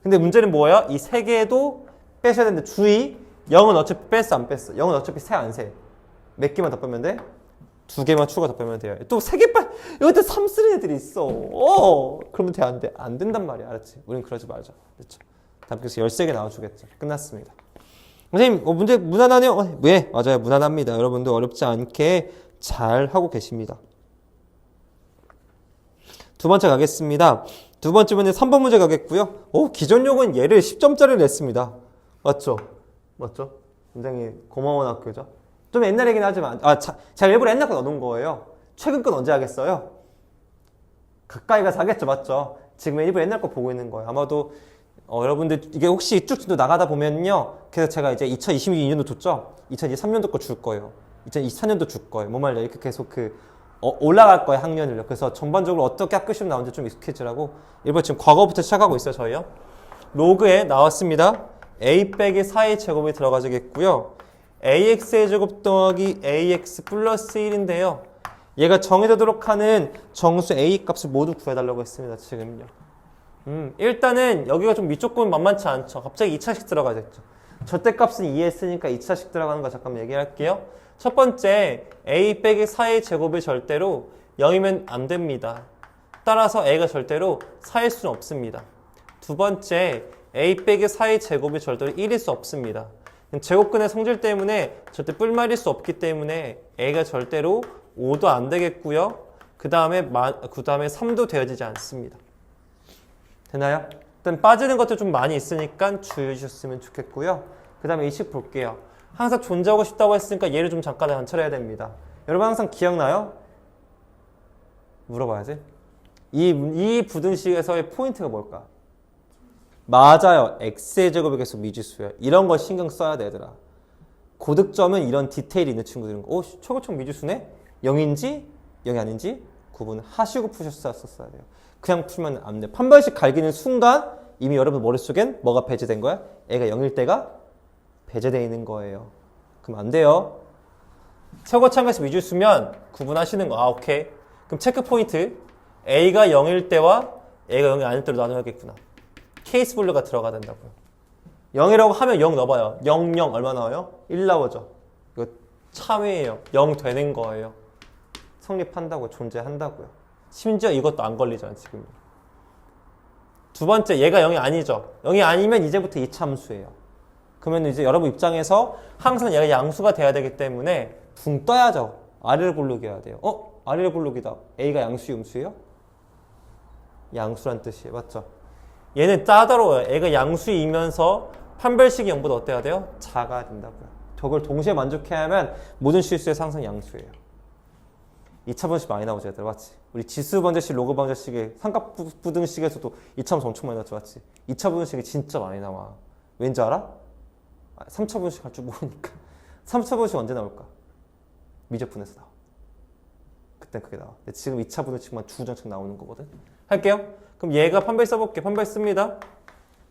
근데 문제는 뭐야? 이 세 개도 빼셔야 되는데 주의! 0은 어차피 뺐어 안 뺐어? 0은 어차피 세 안 세. 몇 개만 더 빼면 돼? 2개만 추가 더 빼면 돼요. 또 3개 빼! 여기다 3 쓰는 애들이 있어. 그러면 돼 안 돼? 안 된단 말이야. 알았지? 우린 그러지 말자. 그렇죠? 답 그래서 13개 나와주겠죠. 끝났습니다. 선생님 문제 무난하네요. 네, 맞아요. 무난합니다. 여러분도 어렵지 않게 잘 하고 계십니다. 두 번째 가겠습니다. 두 번째 문제 3번 문제 가겠고요. 기존용은 얘를 10점짜리를 냈습니다. 맞죠? 맞죠? 굉장히 고마운 학교죠. 좀 옛날 얘기는 하지만 제가 일부러 옛날 거 넣어놓은 거예요. 최근 건 언제 하겠어요? 가까이 가서 하겠죠. 맞죠? 지금 일부러 옛날 거 보고 있는 거예요. 아마도 여러분들 이게 혹시 쭉 나가다 보면요. 그래서 제가 이제 2022년도 줬죠. 2023년도 거 줄 거예요. 2024년도 줄 거예요. 뭐 말이야. 이렇게 계속 올라갈 거예요. 학년을요. 그래서 전반적으로 어떻게 학교 시험 나오는지 좀 익숙해지라고 일부러 지금 과거부터 시작하고 있어요. 저희요. 로그에 나왔습니다. a 빼기 4의 제곱이 들어가겠고요. ax의 제곱 더하기 ax 플러스 1인데요. 얘가 정해지도록 하는 정수 a 값을 모두 구해달라고 했습니다. 지금요. 일단은 여기가 좀 위쪽은 만만치 않죠. 갑자기 2차식 들어가겠죠. 절대값은 2 했으니까 2차식 들어가는 거 잠깐만 얘기할게요. 첫 번째, a 빼기 4의 제곱이 절대로 0이면 안 됩니다. 따라서 a가 절대로 4일 수는 없습니다. 두 번째, a 빼기 4의 제곱이 절대로 1일 수 없습니다. 제곱근의 성질 때문에 절대 뿔말일 수 없기 때문에 a가 절대로 5도 안 되겠고요. 그 다음에 3도 되어지지 않습니다. 되나요? 일단 빠지는 것도 좀 많이 있으니까 주의해 주셨으면 좋겠고요. 그 다음에 이 식 볼게요. 항상 존재하고 싶다고 했으니까 얘를 좀 잠깐 관찰해야 됩니다. 여러분 항상 기억나요? 물어봐야지. 이 부등식에서의 포인트가 뭘까? 맞아요. x의 제곱이 계속 미지수예요. 이런 거 신경 써야 돼, 얘들아. 고득점은 이런 디테일이 있는 친구들인 거. 최고점 미지수네? 0인지 0이 아닌지 구분하시고 푸셨어야 돼요. 그냥 풀면 안 돼. 판별식 갈기는 순간 이미 여러분 머릿속엔 뭐가 배제된 거야? 애가 0일 때가 배제되어 있는 거예요. 그럼 안 돼요. 최고차항에서 미지수면 구분하시는 거. 오케이. 그럼 체크 포인트. A가 0일 때와 A가 0이 아닐 때로 나눠야겠구나. 케이스 분류가 들어가야 된다고요. 0이라고 하면 0 넣어봐요. 0, 0 얼마 나와요? 1 나오죠. 이거 참이에요. 0 되는 거예요. 성립한다고 존재한다고요. 심지어 이것도 안 걸리잖아 지금. 두 번째 얘가 0이 아니죠. 0이 아니면 이제부터 이차함수예요. 그러면 이제 여러분 입장에서 항상 얘가 양수가 돼야 되기 때문에 붕 떠야죠. 아래를 고르게 해야 돼요. 아래를 고르기다. A가 양수 음수예요? 양수란 뜻이에요. 맞죠? 얘는 까다로워요. 애가 양수이면서 판별식이 0보다 어때야 돼요? 작아야 된다고요. 저걸 동시에 만족해야 하면 모든 실수에서 항상 양수예요. 2차 분식 많이 나오지 얘들아. 맞지? 우리 지수 번제식, 로그 번제식의 삼각부등식에서도 2차 분식 엄청 많이 나왔지. 맞지? 2차 분식이 진짜 많이 나와. 왠지 알아? 3차 분식 할 줄 모르니까. 3차 분식 언제 나올까? 미적분에서 나와. 그땐 그게 나와. 근데 지금 2차 분식만 주구장창 나오는 거거든. 할게요. 그럼 얘가 판별 써볼게. 판별 씁니다.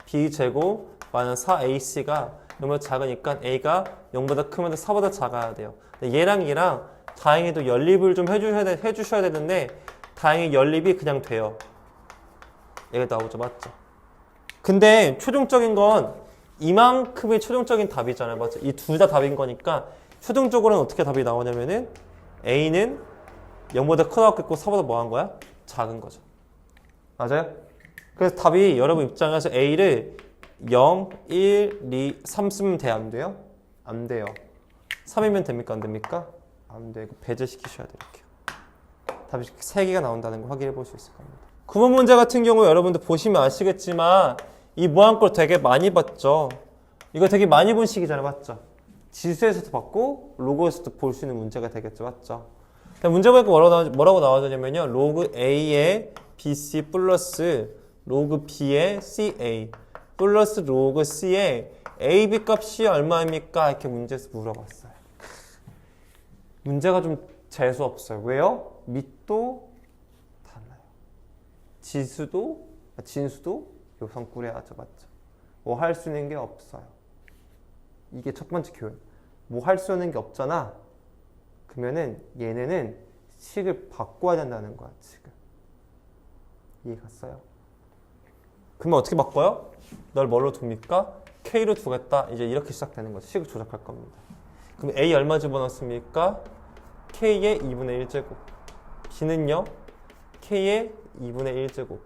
b제곱 마이너스 4ac가 너무 작으니까 a가 0보다 크면 4보다 작아야 돼요. 근데 얘랑 얘랑 다행히도 연립을 좀 해주셔야 되는데 다행히 연립이 그냥 돼요. 얘가 나오죠. 맞죠? 근데 최종적인 건 이만큼이 최종적인 답이잖아요. 맞죠? 이 둘 다 답인 거니까 최종적으로는 어떻게 답이 나오냐면은 a는 0보다 크다고 4보다 뭐 한 거야? 작은 거죠. 맞아요? 그래서 답이 여러분 입장에서 a를 0, 1, 2, 3 쓰면 돼? 안 돼요? 안 돼요. 3이면 됩니까? 안 됩니까? 안 돼. 이거 배제시키셔야 돼요. 이렇게. 답이 3개가 나온다는 거 확인해 볼 수 있을 겁니다. 구문 문제 같은 경우 여러분들 보시면 아시겠지만 이 모양꼴 되게 많이 봤죠? 이거 되게 많이 본 식이잖아요. 맞죠? 지수에서도 봤고 로그에서도 볼 수 있는 문제가 되겠죠. 맞죠? 문제 보니까 뭐라고 나와주냐면요. 로그 A의 BC 플러스 로그 B의 CA 플러스 로그 C의 A, B 값이 얼마입니까? 이렇게 문제에서 물어봤어요. 문제가 좀 재수 없어요. 왜요? 밑도 달라요. 진수도 요성꾸려야죠. 맞죠? 뭐 할 수 있는 게 없어요. 이게 첫 번째 교훈. 뭐 할 수 있는 게 없잖아. 그러면은 얘네는 식을 바꿔야 된다는 거야. 지금 이해 갔어요? 그러면 어떻게 바꿔요? 널 뭘로 둡니까? K로 두겠다. 이제 이렇게 시작되는 거죠. 식을 조작할 겁니다. 그럼 A 얼마 집어넣습니까? K의 2분의 1제곱. B는요? K의 2분의 1제곱.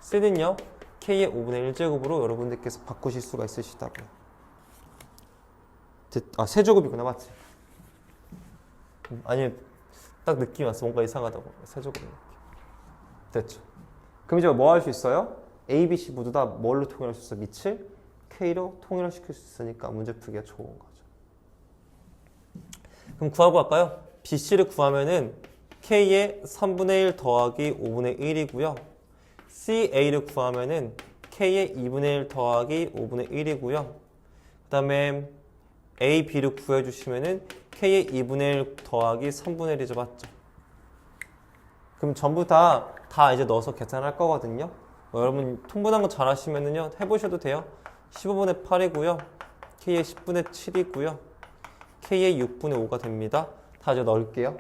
C는요? K의 5분의 1제곱으로 여러분들께서 바꾸실 수가 있으시다고요. 세제곱이구나. 맞지? 아니, 딱 느낌이 왔어. 뭔가 이상하다고. 세제곱 느낌. 됐죠? 그럼 이제 뭐 할 수 있어요? A, B, C 모두 다 뭘로 통일할 수 있어? 밑을 K로 통일시킬 수 있으니까 문제 풀기가 좋은 거죠. 그럼 구하고 갈까요? B, C를 구하면은 K의 3분의 1 더하기 5분의 1이고요. C, A를 구하면은 K의 2분의 1 더하기 5분의 1이고요. 그 다음에 A, B를 구해주시면은 K의 2분의 1 더하기 3분의 1이죠. 맞죠? 그럼 전부 다 이제 넣어서 계산할 거거든요. 여러분 통분한 거 잘 하시면은요, 해보셔도 돼요. 15분의 8이고요. K의 10분의 7이고요. K의 6분의 5가 됩니다. 다 이제 넣을게요.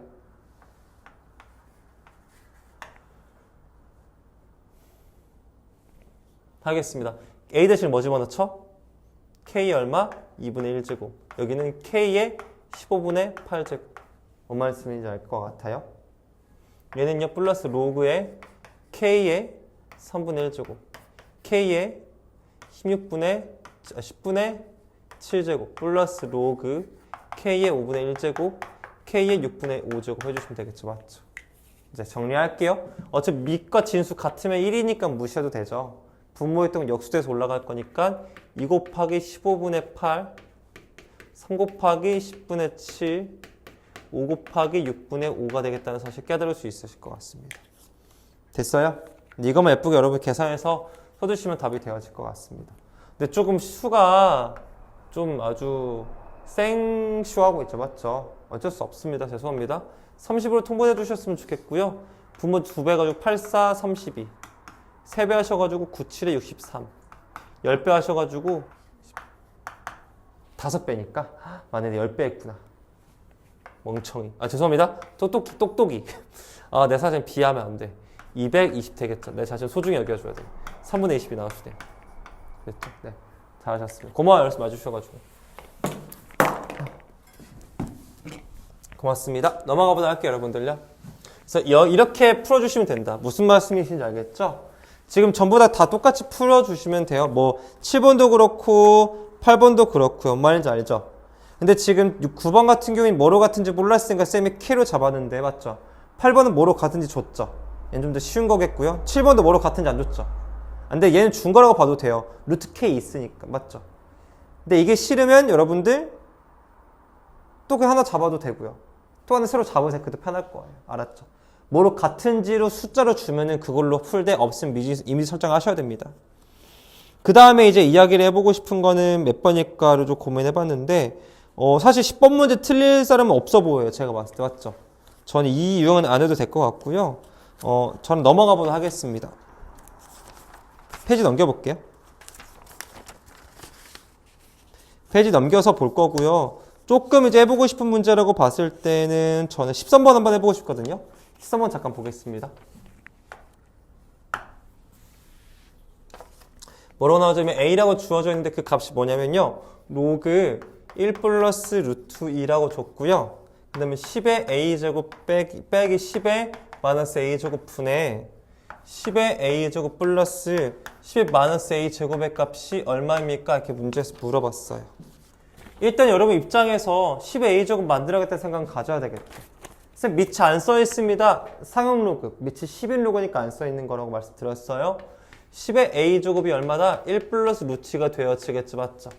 하겠습니다. A 대신 뭐 집어넣죠? K 얼마? 2분의 1제곱. 여기는 K의 15분의 8제곱. 뭔 말씀인지 알 것 같아요? 얘는요, 플러스 로그의 K의 3분의 1제곱. K의 10분의 7제곱. 플러스 로그 K의 5분의 1제곱. K의 6분의 5제곱 해주시면 되겠죠. 맞죠? 이제 정리할게요. 어차피 밑과 진수 같으면 1이니까 무시해도 되죠. 분모의 동은 역수돼서 올라갈 거니까 2 곱하기 15분의 8, 3 곱하기 10분의 7, 5 곱하기 6분의 5가 되겠다는 사실 깨달을 수 있으실 것 같습니다. 됐어요? 이것만 예쁘게 여러분 계산해서 써주시면 답이 되어질 것 같습니다. 근데 조금 수가 좀 아주 생쇼하고 있죠. 맞죠? 어쩔 수 없습니다. 죄송합니다. 30으로 통분해 주셨으면 좋겠고요. 분모 2배 가지고 8, 4, 32. 3배 하셔가지고 9, 7에 63. 10배 하셔가지고 5배니까 만약에 10배 했구나. 멍청이. 죄송합니다. 똑똑이. 내 사진 비하면 안 돼. 220 되겠죠. 내 자신 소중히 여겨줘야 돼. 3분의 20이 나왔을 때. 됐죠? 네. 잘하셨습니다. 고마워요. 말씀 와주셔가지고. 고맙습니다. 넘어가 보도록 할게요, 여러분들요. 그래서 이렇게 풀어주시면 된다. 무슨 말씀이신지 알겠죠? 지금 전부 다 똑같이 풀어주시면 돼요. 뭐 7번도 그렇고 8번도 그렇고요. 뭔 말인지 알죠? 근데 지금 9번 같은 경우는 뭐로 같은지 몰랐으니까 쌤이 K로 잡았는데 맞죠? 8번은 뭐로 같은지 줬죠? 얘는 좀 더 쉬운 거겠고요. 7번도 뭐로 같은지 안 줬죠? 근데 얘는 준 거라고 봐도 돼요. 루트 K 있으니까. 맞죠? 근데 이게 싫으면 여러분들 또 그 하나 잡아도 되고요. 또 하나 새로 잡으세요. 그것도 편할 거예요. 알았죠? 뭐로 같은지로 숫자로 주면은 그걸로 풀 때 없으면 이미지 설정하셔야 됩니다. 그 다음에 이제 이야기를 해보고 싶은 거는 몇 번일까를 좀 고민해봤는데 사실 10번 문제 틀릴 사람은 없어 보여요. 제가 봤을 때. 맞죠? 저는 이 유형은 안 해도 될 것 같고요. 저는 넘어가 보도록 하겠습니다. 페이지 넘겨볼게요. 페이지 넘겨서 볼 거고요. 조금 이제 해보고 싶은 문제라고 봤을 때는 저는 13번 한번 해보고 싶거든요. 13번 잠깐 보겠습니다. 뭐라고 나오자면 A라고 주어져 있는데 그 값이 뭐냐면요. 로그 1 플러스 루트 2라고 줬고요. 그 다음에 10의 A제곱 빼기 10의 마이너스 A제곱 분의 10의 A제곱 플러스 10의 마이너스 A제곱의 값이 얼마입니까? 이렇게 문제에서 물어봤어요. 일단 여러분 입장에서 10의 A제곱 만들어야겠다는 생각은 가져야 되겠죠. 쌤 밑이 안 써있습니다. 상용 로그. 밑이 11로그니까 안 써있는 거라고 말씀드렸어요. 10의 A제곱이 얼마다? 1 플러스 루트가 되어지겠죠. 맞죠?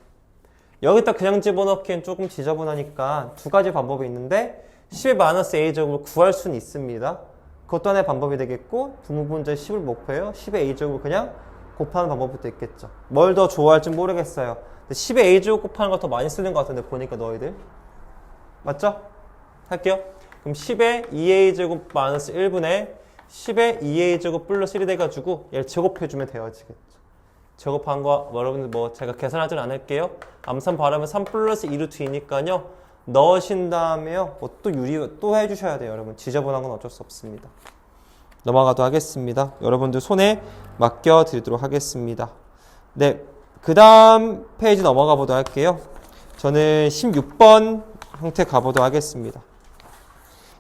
여기다 그냥 집어넣기엔 조금 지저분하니까 두 가지 방법이 있는데 10의 마이너스 A제곱을 구할 수는 있습니다. 그것도 하나의 방법이 되겠고 부모분자의 10을 목표해요. 10의 A제곱을 그냥 곱하는 방법도 있겠죠. 뭘 더 좋아할지 모르겠어요. 10의 a제곱 곱하는 거 더 많이 쓰는 것 같은데 보니까 너희들 맞죠? 할게요. 그럼 10의 2a제곱 마이너스 1분의 10의 2a제곱 플러스 1이 돼가지고 얘를 제곱해주면 되어지겠죠. 제곱한 거 여러분들 뭐 제가 계산하진 않을게요. 암산 발음은 3 플러스 2루트 2니까요. 넣으신 다음에요. 뭐 또 유리 또 해주셔야 돼요. 여러분 지저분한 건 어쩔 수 없습니다. 넘어가도록 하겠습니다. 여러분들 손에 맡겨드리도록 하겠습니다. 네, 그 다음 페이지 넘어가 보도록 할게요. 저는 16번 형태 가보도록 하겠습니다.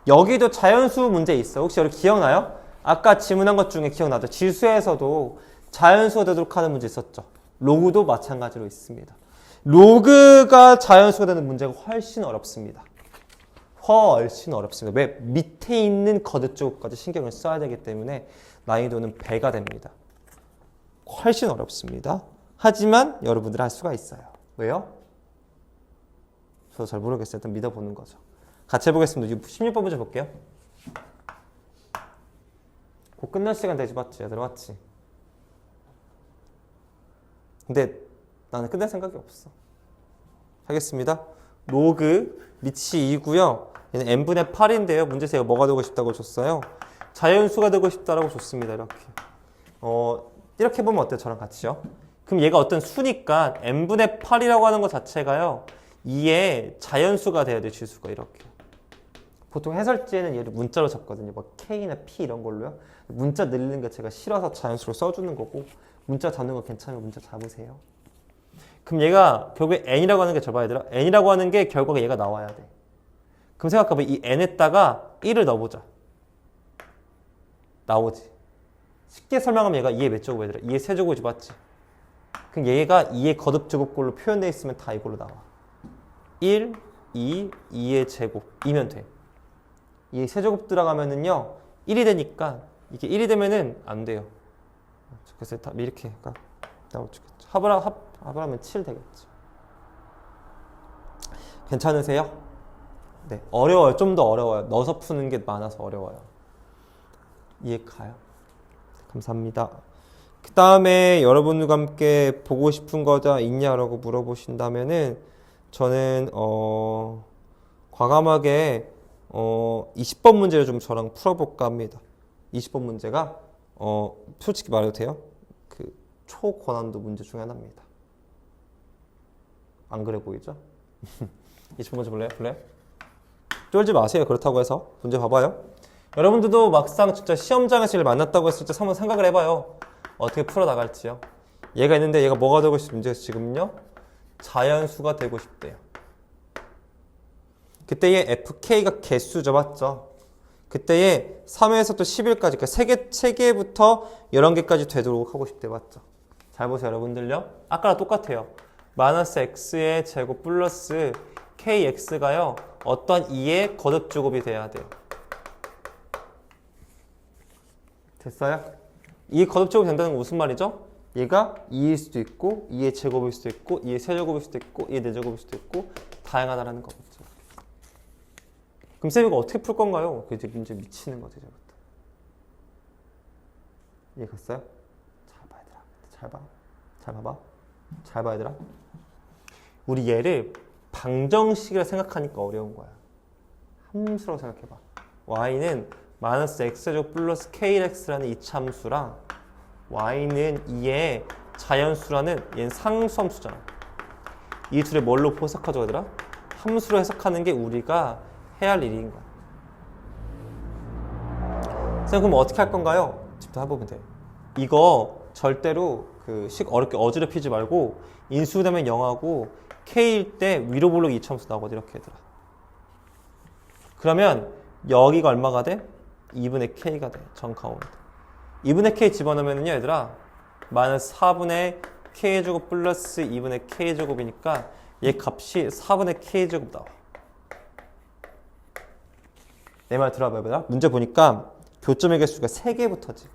여기도 자연수 문제 있어. 혹시 여러분 기억나요? 아까 질문한 것 중에 기억나죠? 지수에서도 자연수가 되도록 하는 문제 있었죠. 로그도 마찬가지로 있습니다. 로그가 자연수가 되는 문제가 훨씬 어렵습니다. 훨씬 어렵습니다. 왜? 밑에 있는 거듭 쪽까지 신경을 써야 되기 때문에 난이도는 배가 됩니다. 훨씬 어렵습니다. 하지만 여러분들 할 수가 있어요. 왜요? 저도 잘 모르겠어요. 일단 믿어보는 거죠. 같이 해보겠습니다. 16번 문제 볼게요. 곧 끝날 시간 되지 맞지? 얘들아 맞지? 근데 나는 끝낼 생각이 없어. 하겠습니다. 로그 밑이 2고요. 얘는 n분의 8인데요. 문제에서 뭐가 되고 싶다고 줬어요? 자연수가 되고 싶다라고 줬습니다. 이렇게. 이렇게 보면 어때요? 저랑 같이요. 그럼 얘가 어떤 수니까 n분의 8이라고 하는 것 자체가요. 2의 자연수가 돼야 돼요. 지수가 이렇게. 보통 해설지에는 얘를 문자로 잡거든요. 뭐 K나 P 이런 걸로요. 문자 늘리는 게 제가 싫어서 자연수로 써주는 거고 문자 잡는 거 괜찮으면 문자 잡으세요. 그럼 얘가 결국에 n이라고 하는 게 저봐 얘들아. n이라고 하는 게 결과가 얘가 나와야 돼. 그럼 생각해봐. 이 n에다가 1을 넣어보자. 나오지. 쉽게 설명하면 얘가 2의 몇 제곱 얘들아? 2의 세제곱이지 맞지? 그럼 얘가 2의 거듭제곱꼴로 표현되어 있으면 다 이걸로 나와. 1, 2, 2의 제곱이면 돼. 2의 세제곱 들어가면은요 1이 되니까 이게 1이 되면은 안 돼요. 그래서 다 이렇게 나오겠죠. 합을 하면 7 되겠죠. 괜찮으세요? 네, 어려워요. 좀 더 어려워요. 넣어서 푸는 게 많아서 어려워요. 이해 가요? 감사합니다. 그 다음에 여러분들과 함께 보고 싶은 거다 있냐라고 물어보신다면은 저는 과감하게 20번 문제를 좀 저랑 풀어볼까 합니다. 20번 문제가 솔직히 말해도 돼요? 그 초고난도 문제 중에 하나입니다. 안 그래 보이죠? 20번 문제 볼래요? 쫄지 마세요. 그렇다고 해서 문제 봐봐요. 여러분들도 막상 진짜 시험장에서 얘를 만났다고 했을 때 한번 생각을 해봐요. 어떻게 풀어나갈지요. 얘가 있는데 얘가 뭐가 되고 싶은 문제에서 지금요? 자연수가 되고 싶대요. 그때의 FK가 개수죠. 맞죠? 그때의 3에서 또 11까지 그러니까 3개부터 11개까지 되도록 하고 싶대요. 맞죠? 잘 보세요. 여러분들요. 아까랑 똑같아요. 마이너스 x의 제곱 플러스 kx가요. 어떤 2의 거듭제곱이 돼야 돼요. 됐어요? 이 거듭제곱이 된다는 건 무슨 말이죠? 얘가 2일 수도 있고 2의 제곱일 수도 있고 2의 세제곱일 수도 있고 2의 4제곱일 수도 있고 다양하다는 거겠죠. 그럼 쌤 이거 어떻게 풀 건가요? 그 문제 미치는 거죠. 이제부터. 이해 갔어요? 잘 봐 얘들아. 잘 봐. 잘 봐봐. 잘 봐 얘들아. 우리 얘를 방정식이라 생각하니까 어려운 거야. 함수라고 생각해봐. y는 마이너스 x제곱 플러스 kx라는 이차함수랑 y는 2의 자연수라는 얘는 상수함수잖아. 이 둘을 뭘로 포석하죠 얘들아? 함수로 해석하는 게 우리가 해야 할 일인 거야. 선생님 그럼 어떻게 할 건가요? 집도 해보면 돼. 이거 절대로 어렵게 어지럽히지 말고 인수되면 0하고 k일 때 위로 볼록이 이차함수 나오거든 이렇게 얘들아. 그러면 여기가 얼마가 돼? 2분의 k가 돼. 정 가운데. 2분의 k 집어넣으면요 얘들아 마이너스 4분의 k제곱 플러스 2분의 k제곱이니까 얘 값이 4분의 k제곱 나와. 내 말 들어봐요 얘들아. 문제 보니까 교점의 개수가 3개부터지.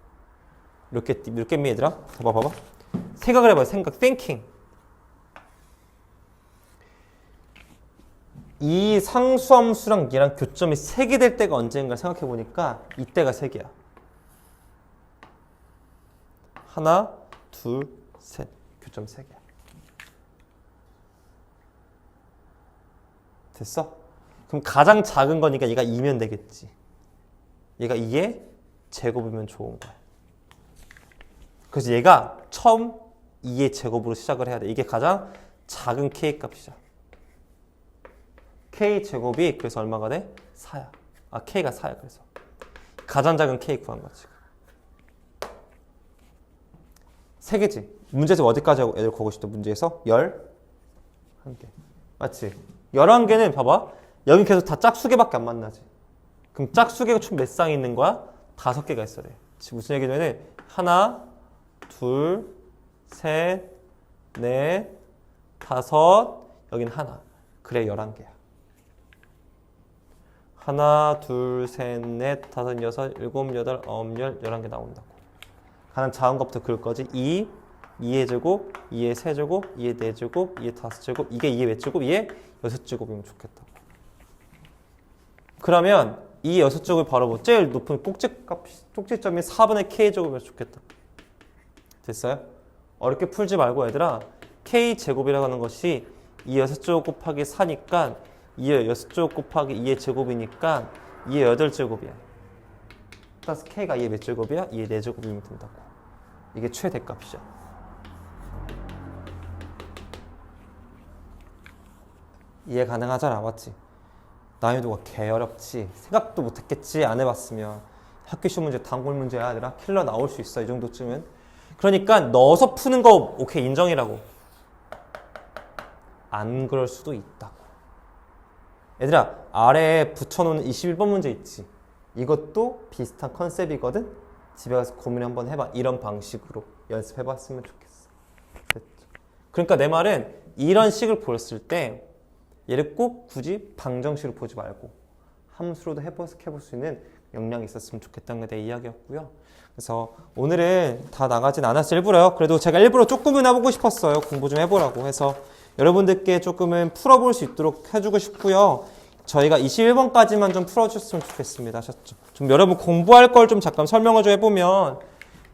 몇 개입니 얘들아? 봐봐. 생각을 해봐요. thinking. 이 상수함수랑 얘랑 교점이 3개 될 때가 언제인가 생각해보니까 이때가 3개야. 하나, 둘, 셋. 교점 3개야. 됐어? 그럼 가장 작은 거니까 얘가 2면 되겠지. 얘가 2의 제곱이면 좋은 거야. 그래서 얘가 처음 2의 제곱으로 시작을 해야 돼. 이게 가장 작은 k 값이죠. k 제곱이 그래서 얼마가 돼? 4야. 아, k가 4야. 그래서 가장 작은 k 구한 거지. 3개지. 문제에서 어디까지 하고 애들 거고 싶다. 문제에서 11개. 맞지? 11개는 봐봐. 여기 계속 다 짝수개밖에 안 만나지. 그럼 짝수개가 총 몇 쌍이 있는 거야? 5개가 있어야 돼. 지금 무슨 얘기냐면 하나, 둘, 셋, 넷, 다섯, 여긴 하나. 그래 11개야. 하나, 둘, 셋, 넷, 다섯, 여섯, 일곱, 여덟, 아홉, 열, 11개 나온다고. 가장 작은 것부터 그을 거지. 2, 2의 제곱, 2의 세제곱, 2의 4제곱, 2의 5제곱, 이게 2의 몇 제곱? 2의 6제곱이면 좋겠다. 그러면 이 6제곱이 바로 뭐 제일 높은 꼭지점이 4분의 k제곱이면 좋겠다. 됐어요? 어렵게 풀지 말고 얘들아, k제곱이라고 하는 것이 2의 6제곱 곱하기 4니까 2의 6제곱 곱하기 2의 제곱이니까 2의 8제곱이야. 따라서 k가 2의 몇 제곱이야? 2의 4제곱이면 된다고. 이게 최대값이죠. 이해 가능하잖아, 맞지? 난이도가 개 어렵지. 생각도 못했겠지, 안 해봤으면. 학교 시험 문제 단골 문제야, 아니라 킬러 나올 수 있어, 이 정도쯤은. 그러니까 넣어서 푸는 거 오케이, 인정이라고. 안 그럴 수도 있다고. 얘들아, 아래에 붙여놓은 21번 문제 있지? 이것도 비슷한 컨셉이거든? 집에 가서 고민 한번 해봐. 이런 방식으로 연습해봤으면 좋겠어. 됐죠? 그러니까 내 말은 이런 식을 보였을 때 얘를 꼭 굳이 방정식으로 보지 말고 함수로도 해볼 수 있는 역량이 있었으면 좋겠다는 게 내 이야기였고요. 그래서 오늘은 다 나가진 않았어, 일부러요. 그래도 제가 일부러 조금은 해보고 싶었어요. 공부 좀 해보라고 해서 여러분들께 조금은 풀어볼 수 있도록 해주고 싶고요. 저희가 21번까지만 좀 풀어주셨으면 좋겠습니다. 하셨죠? 좀 여러분 공부할 걸 좀 잠깐 설명을 좀 해보면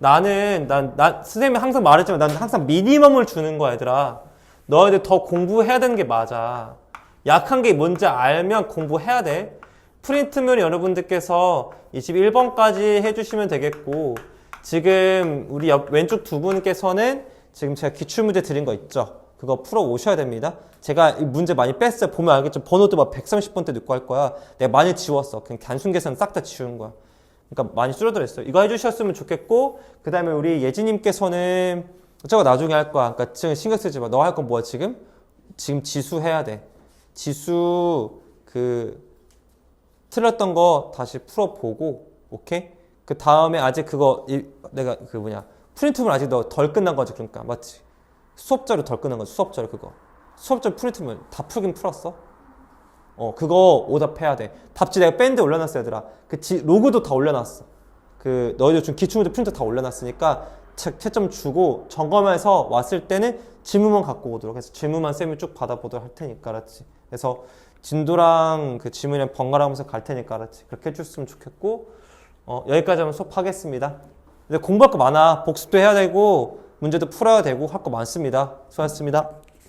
선생님이 항상 말했지만 난 항상 미니멈을 주는 거야, 얘들아. 너희들 더 공부해야 되는 게 맞아. 약한 게 뭔지 알면 공부해야 돼. 프린트면 여러분들께서 21번까지 해주시면 되겠고, 지금 우리 왼쪽 두 분께서는 지금 제가 기출문제 드린 거 있죠? 그거 풀어 오셔야 됩니다. 제가 이 문제 많이 뺐어요. 보면 알겠죠? 번호도 막 130번대 넣고 할 거야. 내가 많이 지웠어. 그냥 단순 계산 싹 다 지운 거야. 그러니까 많이 줄어들었어요. 이거 해주셨으면 좋겠고, 그 다음에 우리 예지님께서는 저거 나중에 할 거야. 그러니까 지금 신경 쓰지 마. 너 할 건 뭐야, 지금? 지금 지수 해야 돼. 지수 틀렸던 거 다시 풀어보고, 오케이? 그 다음에 아직 그거 내가 프린트물 아직 너 덜 끝난 거지. 그러니까 맞지? 수업자료 덜 끝난 거지. 수업자료 그거. 수업자료 프린트물 다 풀긴 풀었어. 그거 오답해야 돼. 답지 내가 밴드 올려놨어, 얘들아. 로그도 다 올려놨어. 너희들 좀 기출문제 프린트 다 올려놨으니까 채점 주고 점검해서 왔을 때는 질문만 갖고 오도록 해서 질문만 쌤이 쭉 받아보도록 할 테니까, 알았지? 그래서 진도랑 그 질문이랑 번갈아 가면서 갈 테니까, 알았지? 그렇게 해줬으면 좋겠고, 여기까지 하면 수업하겠습니다. 근데 공부할 거 많아. 복습도 해야 되고 문제도 풀어야 되고 할 거 많습니다. 수고하셨습니다.